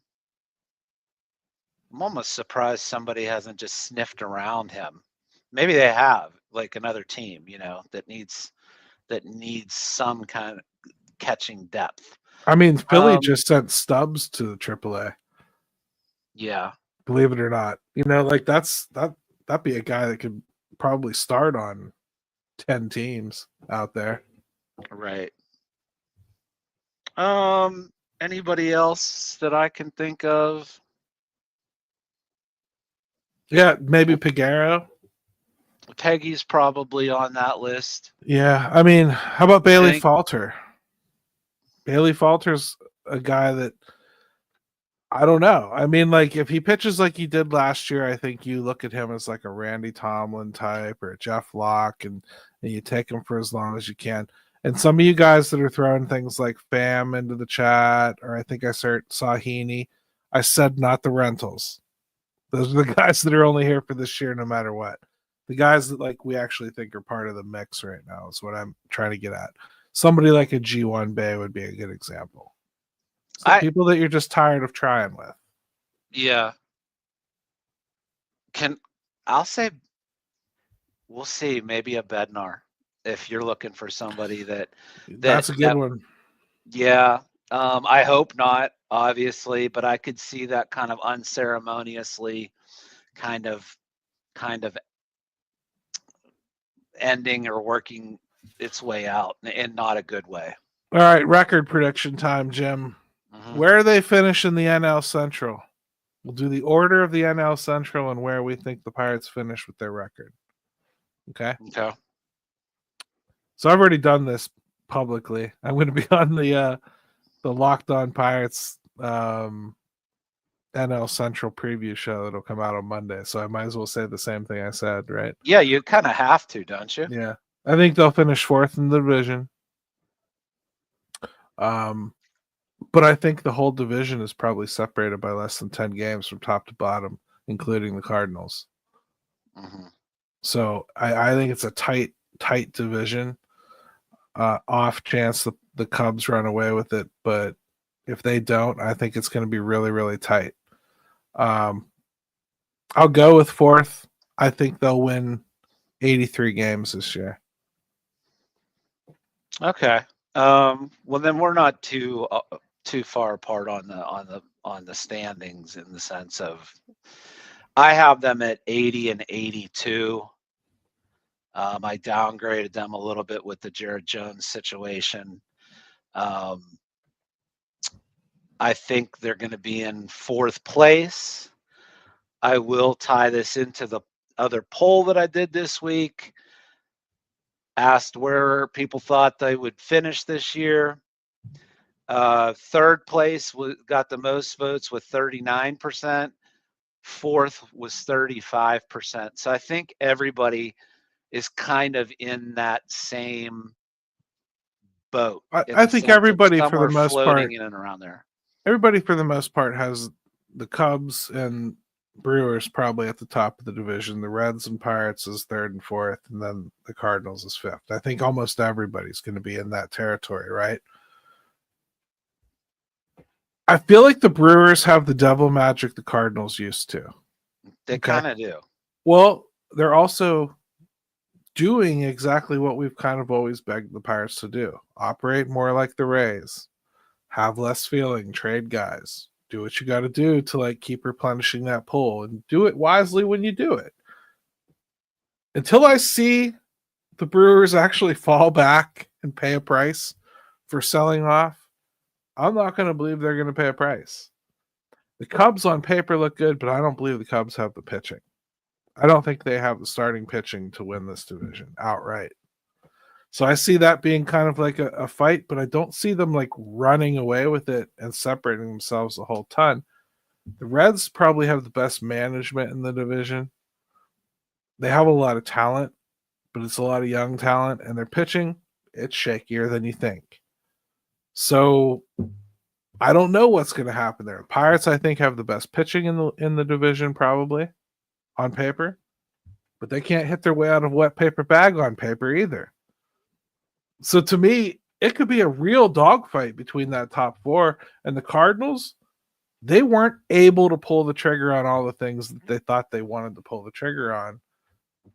almost surprised somebody hasn't just sniffed around him. Maybe they have, like another team, that needs some kind of catching depth. I mean, Philly just sent Stubbs to the AAA. Yeah. Believe it or not. That'd be a guy that could probably start on 10 teams out there. Right. Anybody else that I can think of? Yeah, maybe Piguero. Peggy's probably on that list. Yeah, I mean, how about Bailey Falter? Bailey Falter's a guy that I don't know. I mean, like if he pitches like he did last year, I think you look at him as like a Randy Tomlin type or a Jeff Locke, and you take him for as long as you can. And some of you guys that are throwing things like Fam into the chat, or I think I saw Heaney, I said not the rentals. Those are the guys that are only here for this year no matter what. The guys that like we actually think are part of the mix right now is what I'm trying to get at. Somebody like a G1 Bay would be a good example. People that you're just tired of trying with. Yeah. I'll say we'll see, maybe a Bednar if you're looking for somebody that's a good one. Yeah. I hope not, obviously, but I could see that kind of unceremoniously kind of ending or working its way out in not a good way. All right, record prediction time, Jim. Mm-hmm. Where they finish in the NL Central? We'll do the order of the NL Central and where we think the Pirates finish with their record. Okay. So I've already done this publicly. I'm going to be on the Locked On Pirates NL Central preview show that'll come out on Monday. So I might as well say the same thing I said, right? Yeah, you kind of have to, don't you? Yeah. I think they'll finish fourth in the division. But I think the whole division is probably separated by less than 10 games from top to bottom, including the Cardinals. Mm-hmm. So I think it's a tight division. Off chance the Cubs run away with it, but if they don't, I think it's going to be really, really tight. I'll go with fourth. I think they'll win 83 games this year. Okay. Well, then we're not too far apart on the standings in the sense of I have them at 80 and 82. I downgraded them a little bit with the Jared Jones situation. I think they're going to be in fourth place. I will tie this into the other poll that I did this week. Asked where people thought they would finish this year. Third place got the most votes with 39%. Fourth was 35%. So I think everybody is kind of in that same boat. I think everybody for the most part in and around there. Everybody for the most part has the Cubs and Brewers probably at the top of the division. The Reds and Pirates is third and fourth, and then the Cardinals is fifth. I think almost everybody's going to be in that territory, right? I feel like the Brewers have the devil magic the Cardinals used to. They kind of do. Well, they're also doing exactly what we've kind of always begged the Pirates to do. Operate more like the Rays. Have less feeling, trade guys. Do what you got to do to like keep replenishing that pool, and do it wisely when you do it. Until I see the Brewers actually fall back and pay a price for selling off, I'm not going to believe they're going to pay a price. The Cubs on paper look good, but I don't believe the Cubs have the pitching. I don't think they have the starting pitching to win this division outright. So I see that being kind of like a fight, but I don't see them like running away with it and separating themselves a whole ton. The Reds probably have the best management in the division. They have a lot of talent, but it's a lot of young talent, and their pitching, it's shakier than you think. So I don't know what's going to happen there. The Pirates, I think, have the best pitching in the division probably on paper, but they can't hit their way out of wet paper bag on paper either. So to me, it could be a real dogfight between that top four, and the Cardinals, they weren't able to pull the trigger on all the things that they thought they wanted to pull the trigger on.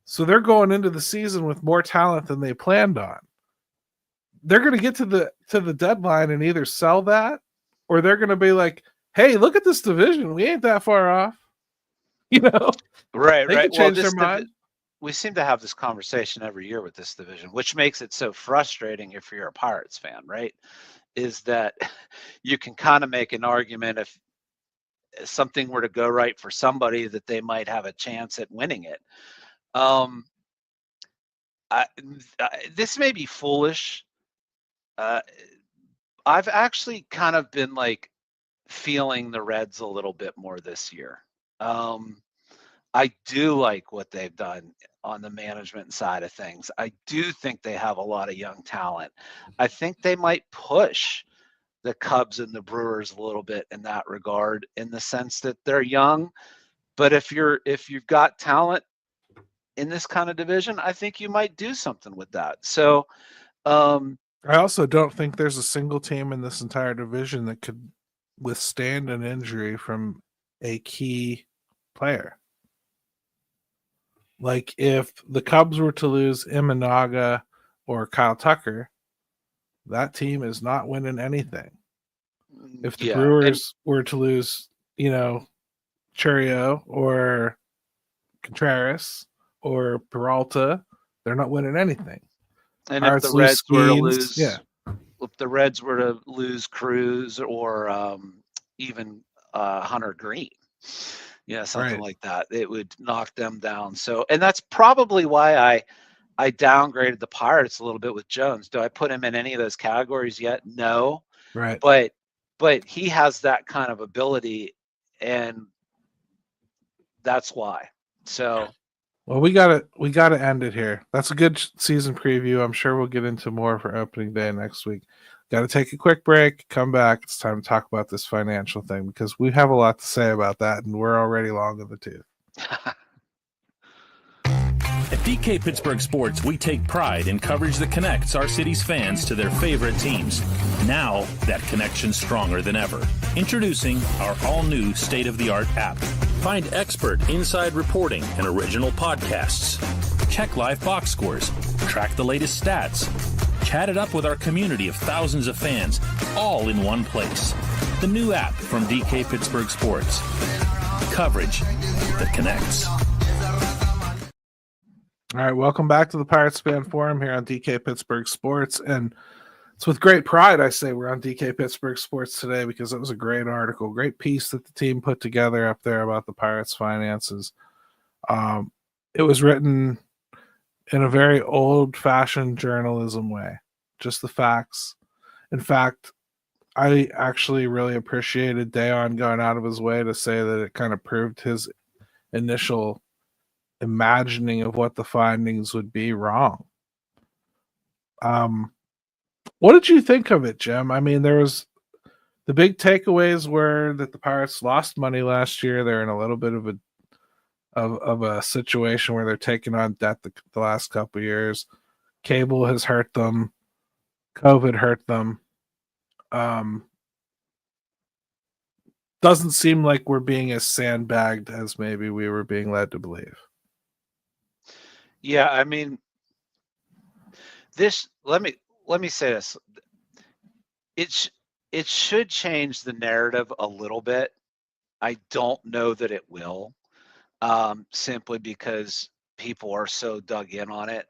So they're going into the season with more talent than they planned on. They're going to get to the deadline and either sell that, or they're going to be like, "Hey, look at this division. We ain't that far off." You know, Right. they could change their mind. We seem to have this conversation every year with this division, which makes it so frustrating if you're a Pirates fan, right? Is that you can kind of make an argument if something were to go right for somebody that they might have a chance at winning it. This may be foolish. I've actually kind of been like feeling the Reds a little bit more this year. I do like what they've done on the management side of things. I do think they have a lot of young talent. I think they might push the Cubs and the Brewers a little bit in that regard, in the sense that they're young, but if you've got talent in this kind of division, I think you might do something with that. So I also don't think there's a single team in this entire division that could withstand an injury from a key player. Like if the Cubs were to lose Imanaga or Kyle Tucker, that team is not winning anything. If the Brewers were to lose, Churio or Contreras or Peralta, they're not winning anything. And if the Reds were to lose, if the Reds were to lose Cruz or even Hunter Green, something like that, it would knock them down. So, and that's probably why I downgraded the Pirates a little bit with Jones. Do I put him in any of those categories yet? No. Right. But he has that kind of ability, and that's why. So. Well, we gotta end it here. That's a good season preview. I'm sure we'll get into more for opening day next week. Got to take a quick break, come back. It's time to talk about this financial thing because we have a lot to say about that, and we're already long in the tooth. At DK Pittsburgh Sports, we take pride in coverage that connects our city's fans to their favorite teams. Now, that connection's stronger than ever. Introducing our all-new state-of-the-art app. Find expert inside reporting and original podcasts. Check live box scores. Track the latest stats. Chat it up with our community of thousands of fans, all in one place. The new app from DK Pittsburgh Sports. Coverage that connects. All right, welcome back to the Pirates Fan Forum here on DK Pittsburgh Sports. And it's with great pride I say we're on DK Pittsburgh Sports today because it was a great article, great piece that the team put together up there about the Pirates' finances. It was written in a very old-fashioned journalism way, just the facts. In fact, I actually really appreciated Dayon going out of his way to say that it kind of proved his initial imagining of what the findings would be wrong. What did you think of it, Jim? I mean, there was the big takeaways were that the Pirates lost money last year. They're in a little bit of a situation where they're taking on debt the last couple of years. Cable has hurt them. COVID hurt them. Doesn't seem like we're being as sandbagged as maybe we were being led to believe. Yeah, I mean, let me say this. It should change the narrative a little bit. I don't know that it will, simply because people are so dug in on it.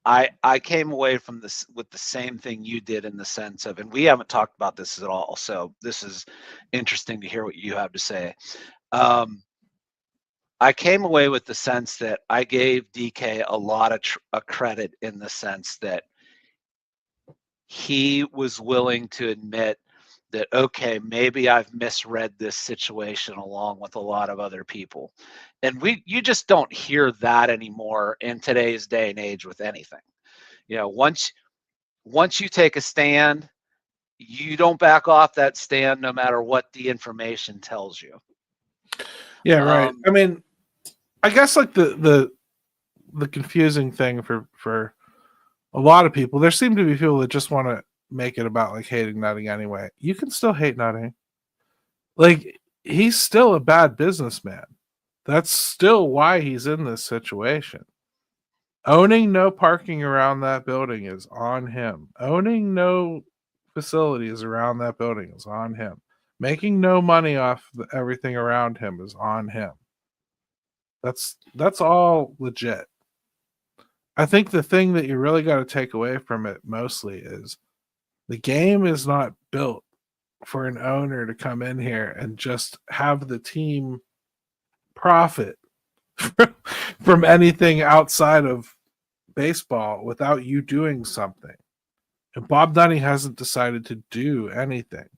I came away from this with the same thing you did, in the sense of, and we haven't talked about this at all, so this is interesting to hear what you have to say. I came away with the sense that I gave DK a lot of credit, in the sense that he was willing to admit that, okay, maybe I've misread this situation along with a lot of other people. And you just don't hear that anymore in today's day and age with anything. Once you take a stand, you don't back off that stand, no matter what the information tells you. Yeah, right. I mean, I guess like the confusing thing for a lot of people, there seem to be people that just want to make it about like hating nutting anyway. You can still hate nutting. Like, he's still a bad businessman. That's still why he's in this situation. Owning no parking around that building is on him. Owning no facilities around that building is on him. Making no money off everything around him is on him. That's all legit. I think the thing that you really got to take away from it mostly is the game is not built for an owner to come in here and just have the team profit from anything outside of baseball without you doing something. And Bob Nutting hasn't decided to do anything.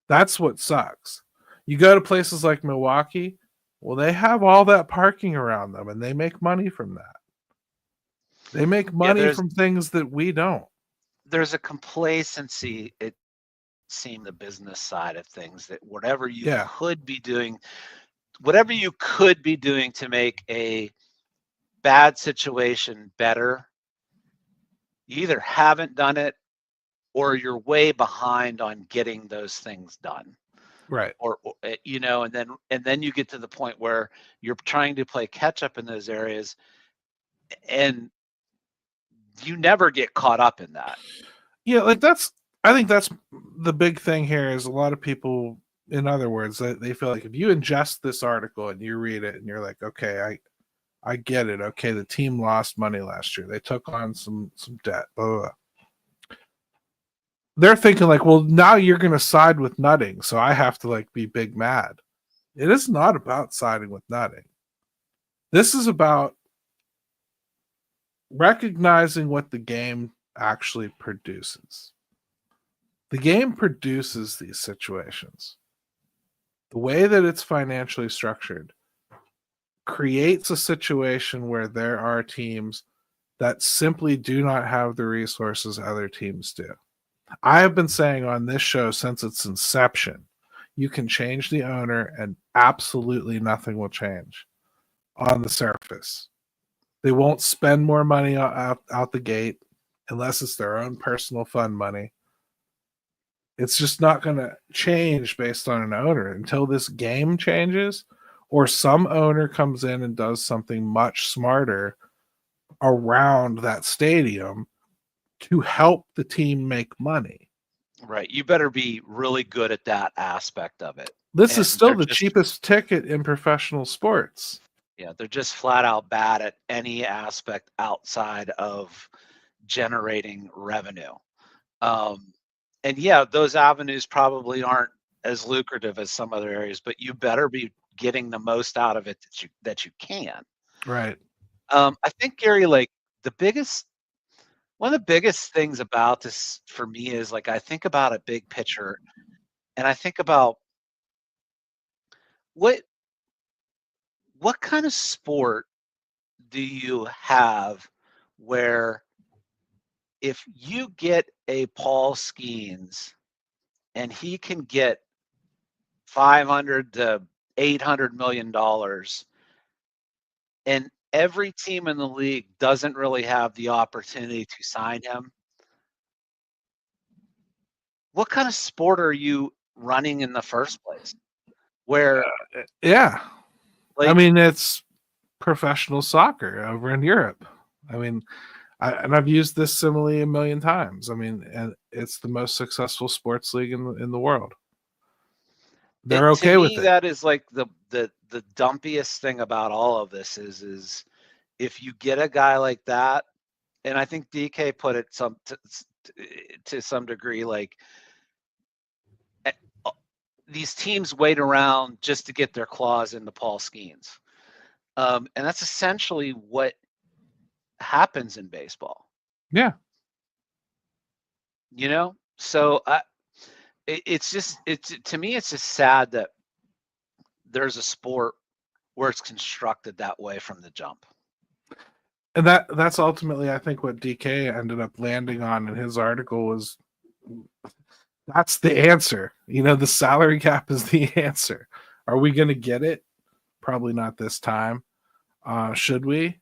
That's what sucks. You go to places like Milwaukee, well, they have all that parking around them and they make money from that. They make money from things that we don't. There's a complacency, it seems, the business side of things, that whatever you could be doing to make a bad situation better, you either haven't done it or you're way behind on getting those things done. Right. Or and then you get to the point where you're trying to play catch up in those areas, and you never get caught up in that. Yeah, like I think that's the big thing here is a lot of people, in other words, they feel like if you ingest this article and you read it and you're like, okay, I get it. Okay, the team lost money last year. They took on some debt. Blah, blah, blah. They're thinking like, well, now you're going to side with Nutting, so I have to like be big mad. It is not about siding with Nutting. This is about recognizing what the game actually produces. The game produces these situations. The way that it's financially structured creates a situation where there are teams that simply do not have the resources other teams do. I have been saying on this show since its inception, you can change the owner and absolutely nothing will change on the surface. They won't spend more money out the gate unless it's their own personal fund money. It's just not going to change based on an owner until this game changes or some owner comes in and does something much smarter around that stadium to help the team make money. Right. You better be really good at that aspect of it. This is still the cheapest ticket in professional sports. Yeah, they're just flat out bad at any aspect outside of generating revenue. And yeah, those avenues probably aren't as lucrative as some other areas, but you better be getting the most out of it that you can. Right. I think, Gary, like one of the biggest things about this for me is, like, I think about a big picture and I think about what kind of sport do you have where if you get a Paul Skeens and he can get $500 to $800 million, and every team in the league doesn't really have the opportunity to sign him, what kind of sport are you running in the first place? Where I mean, it's professional soccer over in Europe. I mean, I've used this simile a million times. I mean, and it's the most successful sports league in the world. They're okay with it. That is like the dumpiest thing about all of this is if you get a guy like that, and I think DK put it to some degree, like these teams wait around just to get their claws into Paul Skeens. And that's essentially what happens in baseball. Yeah. You know, so to me, it's just sad that there's a sport where it's constructed that way from the jump. And that's ultimately, I think, what DK ended up landing on in his article was that's the answer. You know, the salary cap is the answer. Are we going to get it? Probably not this time. Should we?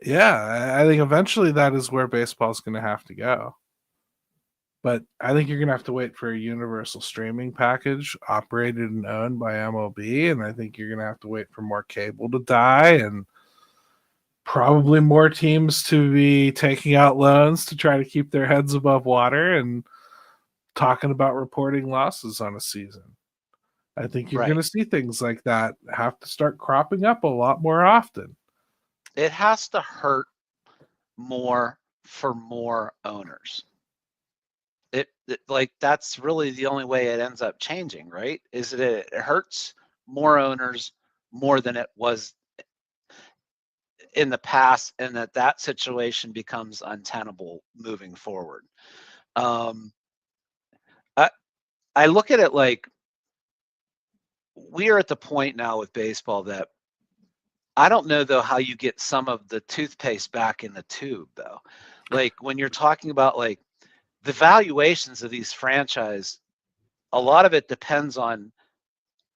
Yeah, I think eventually that is where baseball is going to have to go. But I think you're going to have to wait for a universal streaming package operated and owned by MLB. And I think you're going to have to wait for more cable to die and probably more teams to be taking out loans to try to keep their heads above water and talking about reporting losses on a season. I think you're going to see things like that have to start cropping up a lot more often. It has to hurt more for more owners. It like that's really the only way it ends up changing, right? Is that it hurts more owners more than it was in the past, and that situation becomes untenable moving forward. I look at it like we are at the point now with baseball that I don't know though how you get some of the toothpaste back in the tube though. Like when you're talking about like the valuations of these franchise, a lot of it depends on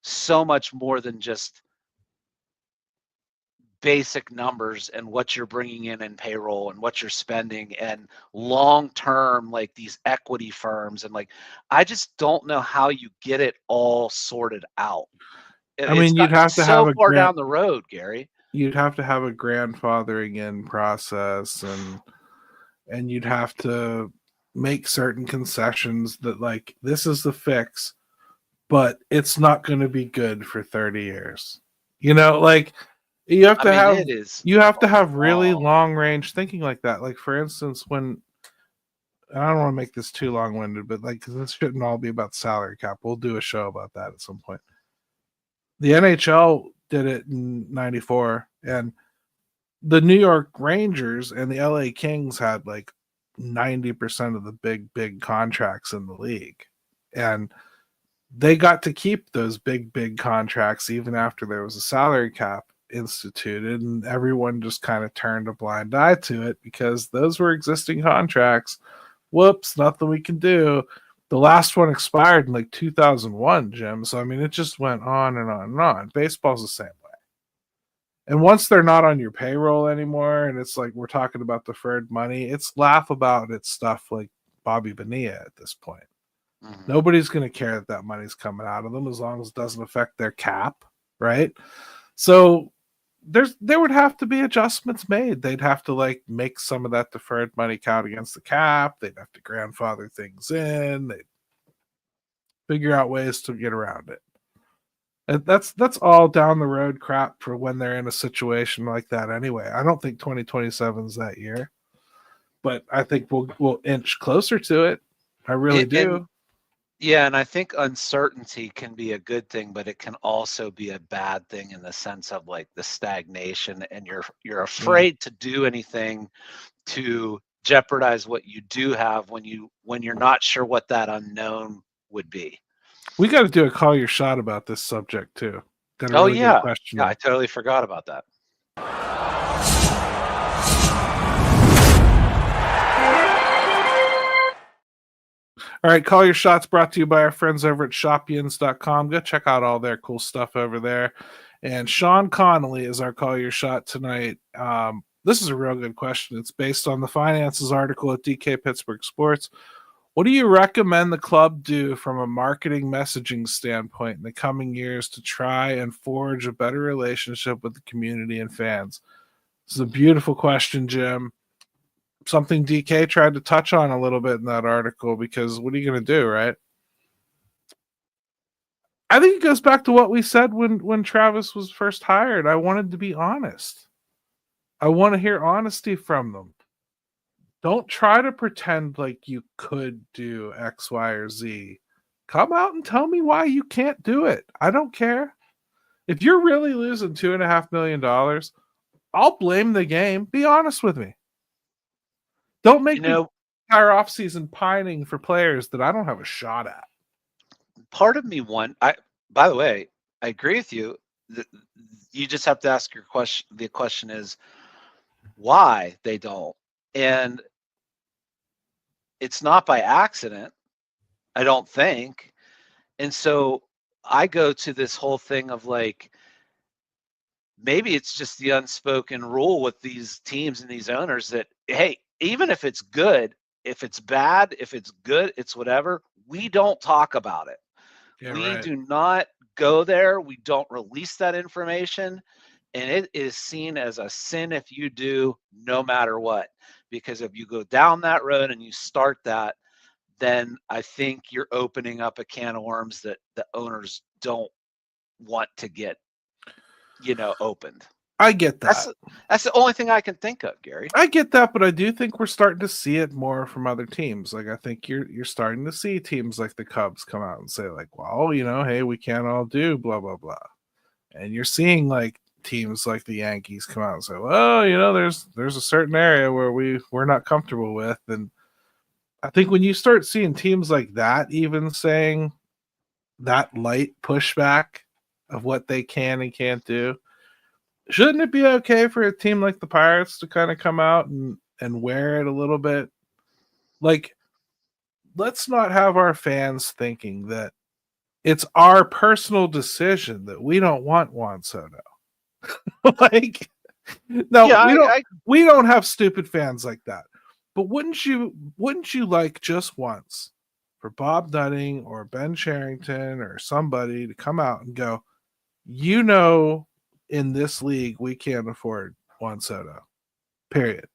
so much more than just basic numbers and what you're bringing in payroll and what you're spending and long-term, like these equity firms. And like, I just don't know how you get it all sorted out. I mean, you'd have to have a far down the road, Gary. You'd have to have a grandfathering in process and you'd have to make certain concessions that like, this is the fix, but it's not going to be good for 30 years. You know, like you have to have really long range thinking like that. Like for instance, when I don't want to make this too long winded, but like, cause this shouldn't all be about salary cap. We'll do a show about that at some point. The NHL did it in 94 and the New York Rangers and the LA Kings had like 90% of the big contracts in the league. And they got to keep those big contracts even after there was a salary cap instituted, and everyone just kind of turned a blind eye to it because those were existing contracts. Whoops, nothing we can do. The last one expired in like 2001, Jim. So, I mean, it just went on and on and on. Baseball's the same way. And once they're not on your payroll anymore, and it's like we're talking about deferred money, it's laugh about it stuff like Bobby Bonilla at this point. Mm-hmm. Nobody's going to care that money's coming out of them as long as it doesn't affect their cap, right? So there would have to be adjustments made. They'd have to like make some of that deferred money count against the cap. They'd have to grandfather things in. They'd figure out ways to get around it. And that's all down the road crap for when they're in a situation like that anyway. I don't think 2027 is that year, but I think we'll inch closer to it. I really do. And I think uncertainty can be a good thing, but it can also be a bad thing in the sense of like the stagnation, and you're afraid to do anything to jeopardize what you do have when you're not sure what that unknown would be. We got to do a call your shot about this subject too. Got a really good question. Yeah, I totally forgot about that. All right, Call Your Shots brought to you by our friends over at shopyins.com. Go check out all their cool stuff over there. And Sean Connolly is our Call Your Shot tonight. This is a real good question. It's based on the finances article at DK Pittsburgh Sports. What do you recommend the club do from a marketing messaging standpoint in the coming years to try and forge a better relationship with the community and fans? This is a beautiful question, Jim. Something DK tried to touch on a little bit in that article, because what are you going to do, right? I think it goes back to what we said when Travis was first hired. I wanted to be honest. I want to hear honesty from them. Don't try to pretend like you could do X, Y, or Z. Come out and tell me why you can't do it. I don't care. If you're really losing $2.5 million, I'll blame the game. Be honest with me. Don't make me entire offseason pining for players that I don't have a shot at. Part of me by the way, I agree with you. You just have to ask your question. The question is why they don't. And it's not by accident, I don't think. And so I go to this whole thing of like, maybe it's just the unspoken rule with these teams and these owners that, hey, even if it's good, if it's bad, if it's good, it's whatever, we don't talk about it. Yeah, we right. do not go there. We don't release that information. And it is seen as a sin if you do, no matter what. Because if you go down that road and you start that, then I think you're opening up a can of worms that the owners don't want to get, opened. I get that. That's the only thing I can think of, Gary. I get that, but I do think we're starting to see it more from other teams. Like, I think you're starting to see teams like the Cubs come out and say, like, well, hey, we can't all do blah, blah, blah. And you're seeing like teams like the Yankees come out and say, well, there's a certain area where we're not comfortable with. And I think when you start seeing teams like that even saying that light pushback of what they can and can't do, shouldn't it be okay for a team like the Pirates to kind of come out and wear it a little bit? Like, let's not have our fans thinking that it's our personal decision that we don't want Juan Soto. Like, no, yeah, we don't have stupid fans like that. But wouldn't you like just once for Bob Nutting or Ben Cherington or somebody to come out and go, in this league, we can't afford Juan Soto, period.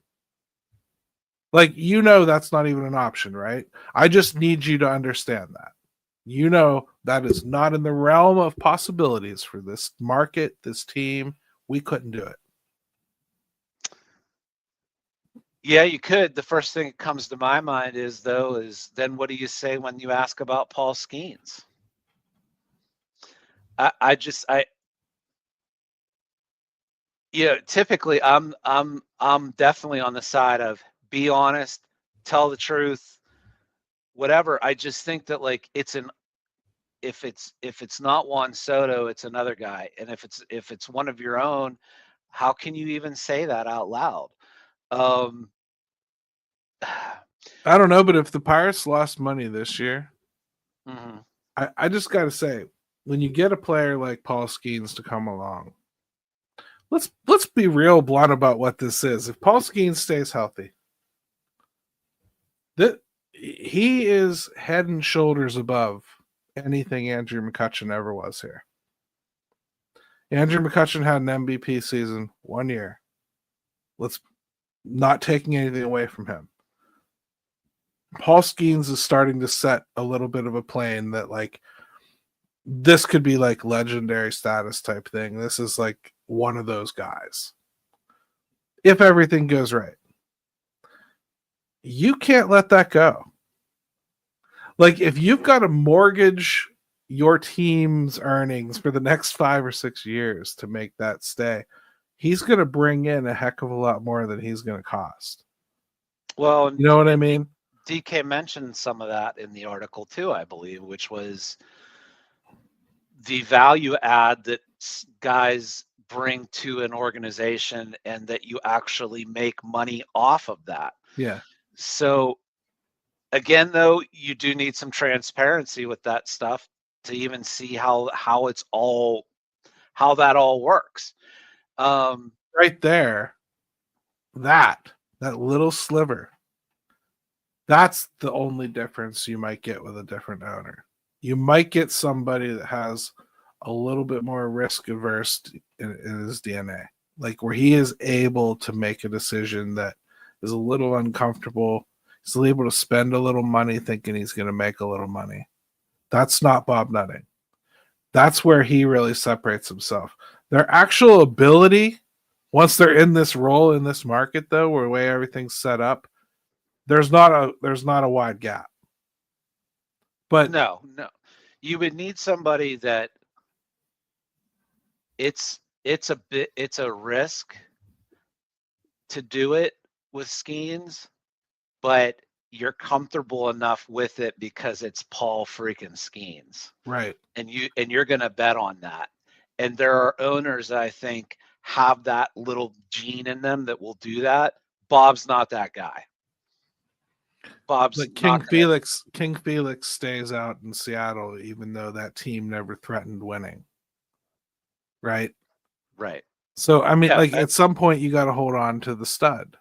Like, that's not even an option, right? I just need you to understand that. That is not in the realm of possibilities for this market, this team. We couldn't do it. Yeah, you could. The first thing that comes to my mind is then what do you say when you ask about Paul Skeens? Typically I'm definitely on the side of be honest, tell the truth, whatever. I just think that like if it's not Juan Soto, it's another guy. And if it's one of your own, how can you even say that out loud? I don't know, but if the Pirates lost money this year, mm-hmm. I just got to say, when you get a player like Paul Skeens to come along, let's be real blunt about what this is. If Paul Skeens stays healthy, he is head and shoulders above anything Andrew McCutchen ever was here. Andrew McCutchen had an MVP season 1 year. Let's not taking anything away from him. Paul Skeens is starting to set a little bit of a plane that like this could be like legendary status type thing. This is like one of those guys. If everything goes right. You can't let that go. Like, if you've got to mortgage your team's earnings for the next 5 or 6 years to make that stay, he's going to bring in a heck of a lot more than he's going to cost. Well, you know what I mean? DK mentioned some of that in the article too, I believe, which was the value add that guys bring to an organization and that you actually make money off of that. Yeah. So again, though, you do need some transparency with that stuff to even see how that all works. Right there, that little sliver That's the only difference you might get with a different owner. You might get somebody that has a little bit more risk averse in his DNA, like where he is able to make a decision that is a little uncomfortable. He's able to spend a little money thinking he's going to make a little money. That's not Bob Nutting. That's where he really separates himself. Their actual ability, once they're in this role in this market, though, where the way everything's set up, there's not a wide gap. But no, you would need somebody that it's a risk to do it with Skeens, but you're comfortable enough with it because it's Paul freaking Skeens, right? And you're gonna bet on that. And there are owners that I think have that little gene in them that will do that. Bob's not that guy. But King Felix stays out in Seattle, even though that team never threatened winning. Right. So I mean, at some point you got to hold on to the stud.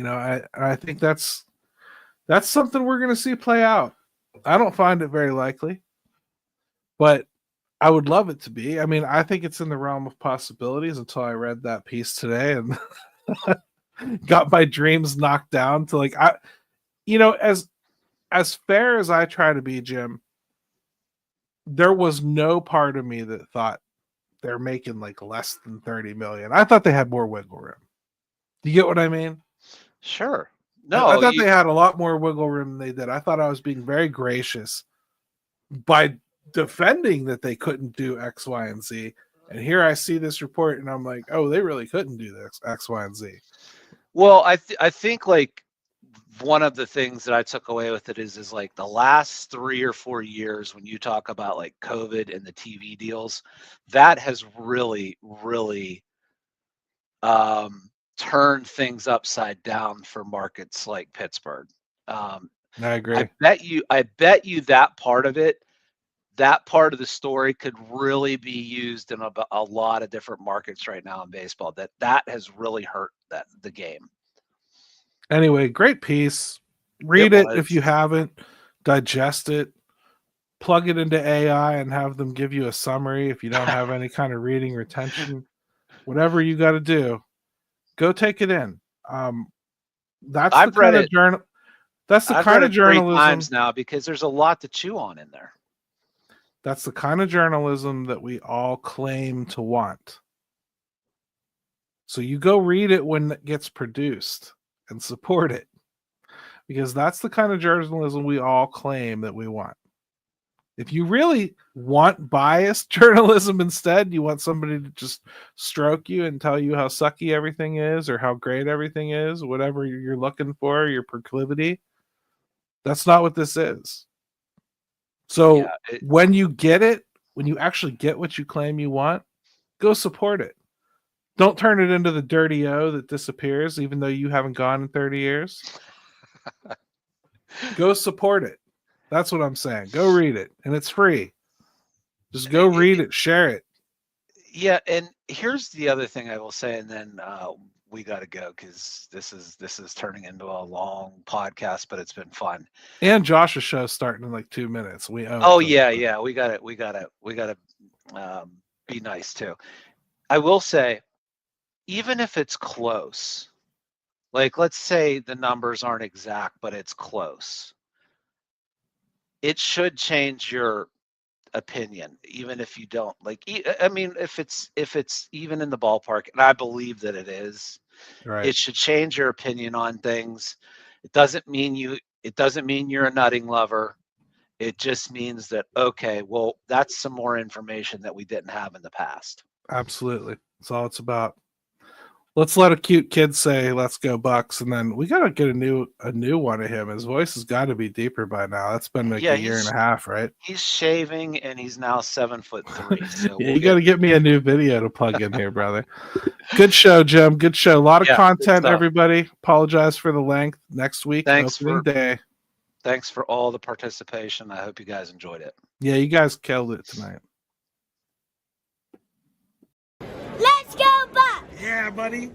I think that's something we're going to see play out. I don't find it very likely, but I would love it to be. I mean, I think it's in the realm of possibilities until I read that piece today and got my dreams knocked down to as fair as I try to be, Jim, there was no part of me that thought they're making like less than 30 million. I thought they had more wiggle room. Do you get what I mean? Sure. No, I thought they had a lot more wiggle room than they did. I thought I was being very gracious by defending that they couldn't do X, Y, and Z. And here I see this report and I'm like, oh, they really couldn't do this X, Y, and Z. Well, I think like one of the things that I took away with it is like the last 3 or 4 years, when you talk about like COVID and the TV deals, that has really, really turned things upside down for markets like Pittsburgh. I agree. I bet you that part of it, that part of the story could really be used in a lot of different markets right now in baseball. That has really hurt the game. Anyway, great piece. Read it if you haven't. Digest it. Plug it into AI and have them give you a summary if you don't have any kind of reading retention. Whatever you got to do, go take it in. That's the kind of journal. That's the kind of journalism. 3 times now because there's a lot to chew on in there. That's the kind of journalism that we all claim to want. So you go read it when it gets produced and support it, because that's the kind of journalism we all claim that we want. If you really want biased journalism instead, you want somebody to just stroke you and tell you how sucky everything is or how great everything is, whatever you're looking for, your proclivity, that's not what this is. So when you get it, when you actually get what you claim you want, go support it. Don't turn it into the dirty O that disappears, even though you haven't gone in 30 years. Go support it. That's what I'm saying. Go read it. And it's free. Just go read it. Share it. Yeah. And here's the other thing I will say, and then we got to go because this is turning into a long podcast, but it's been fun. And Josh's show's starting in like 2 minutes. We own. Oh, yeah. We got to be nice too. I will say, even if it's close, like let's say the numbers aren't exact, but it's close, it should change your opinion, even if you don't like. I mean, if it's even in the ballpark, and I believe that it is, right, it should change your opinion on things. It doesn't mean you're a nutting lover. It just means that, okay, well, that's some more information that we didn't have in the past. Absolutely. That's all it's about. Let's let a cute kid say, "Let's go Bucks," and then we gotta get a new one of him. His voice has got to be deeper by now. That's been like a year and a half, right? He's shaving and he's now 7'3". So you got to get me a new video to plug in here, brother. Good show, Jim. Good show. A lot of content, everybody. Apologize for the length. Next week, opening day. Thanks for all the participation. I hope you guys enjoyed it. Yeah, you guys killed it tonight. Let's go Bucks! Yeah, buddy.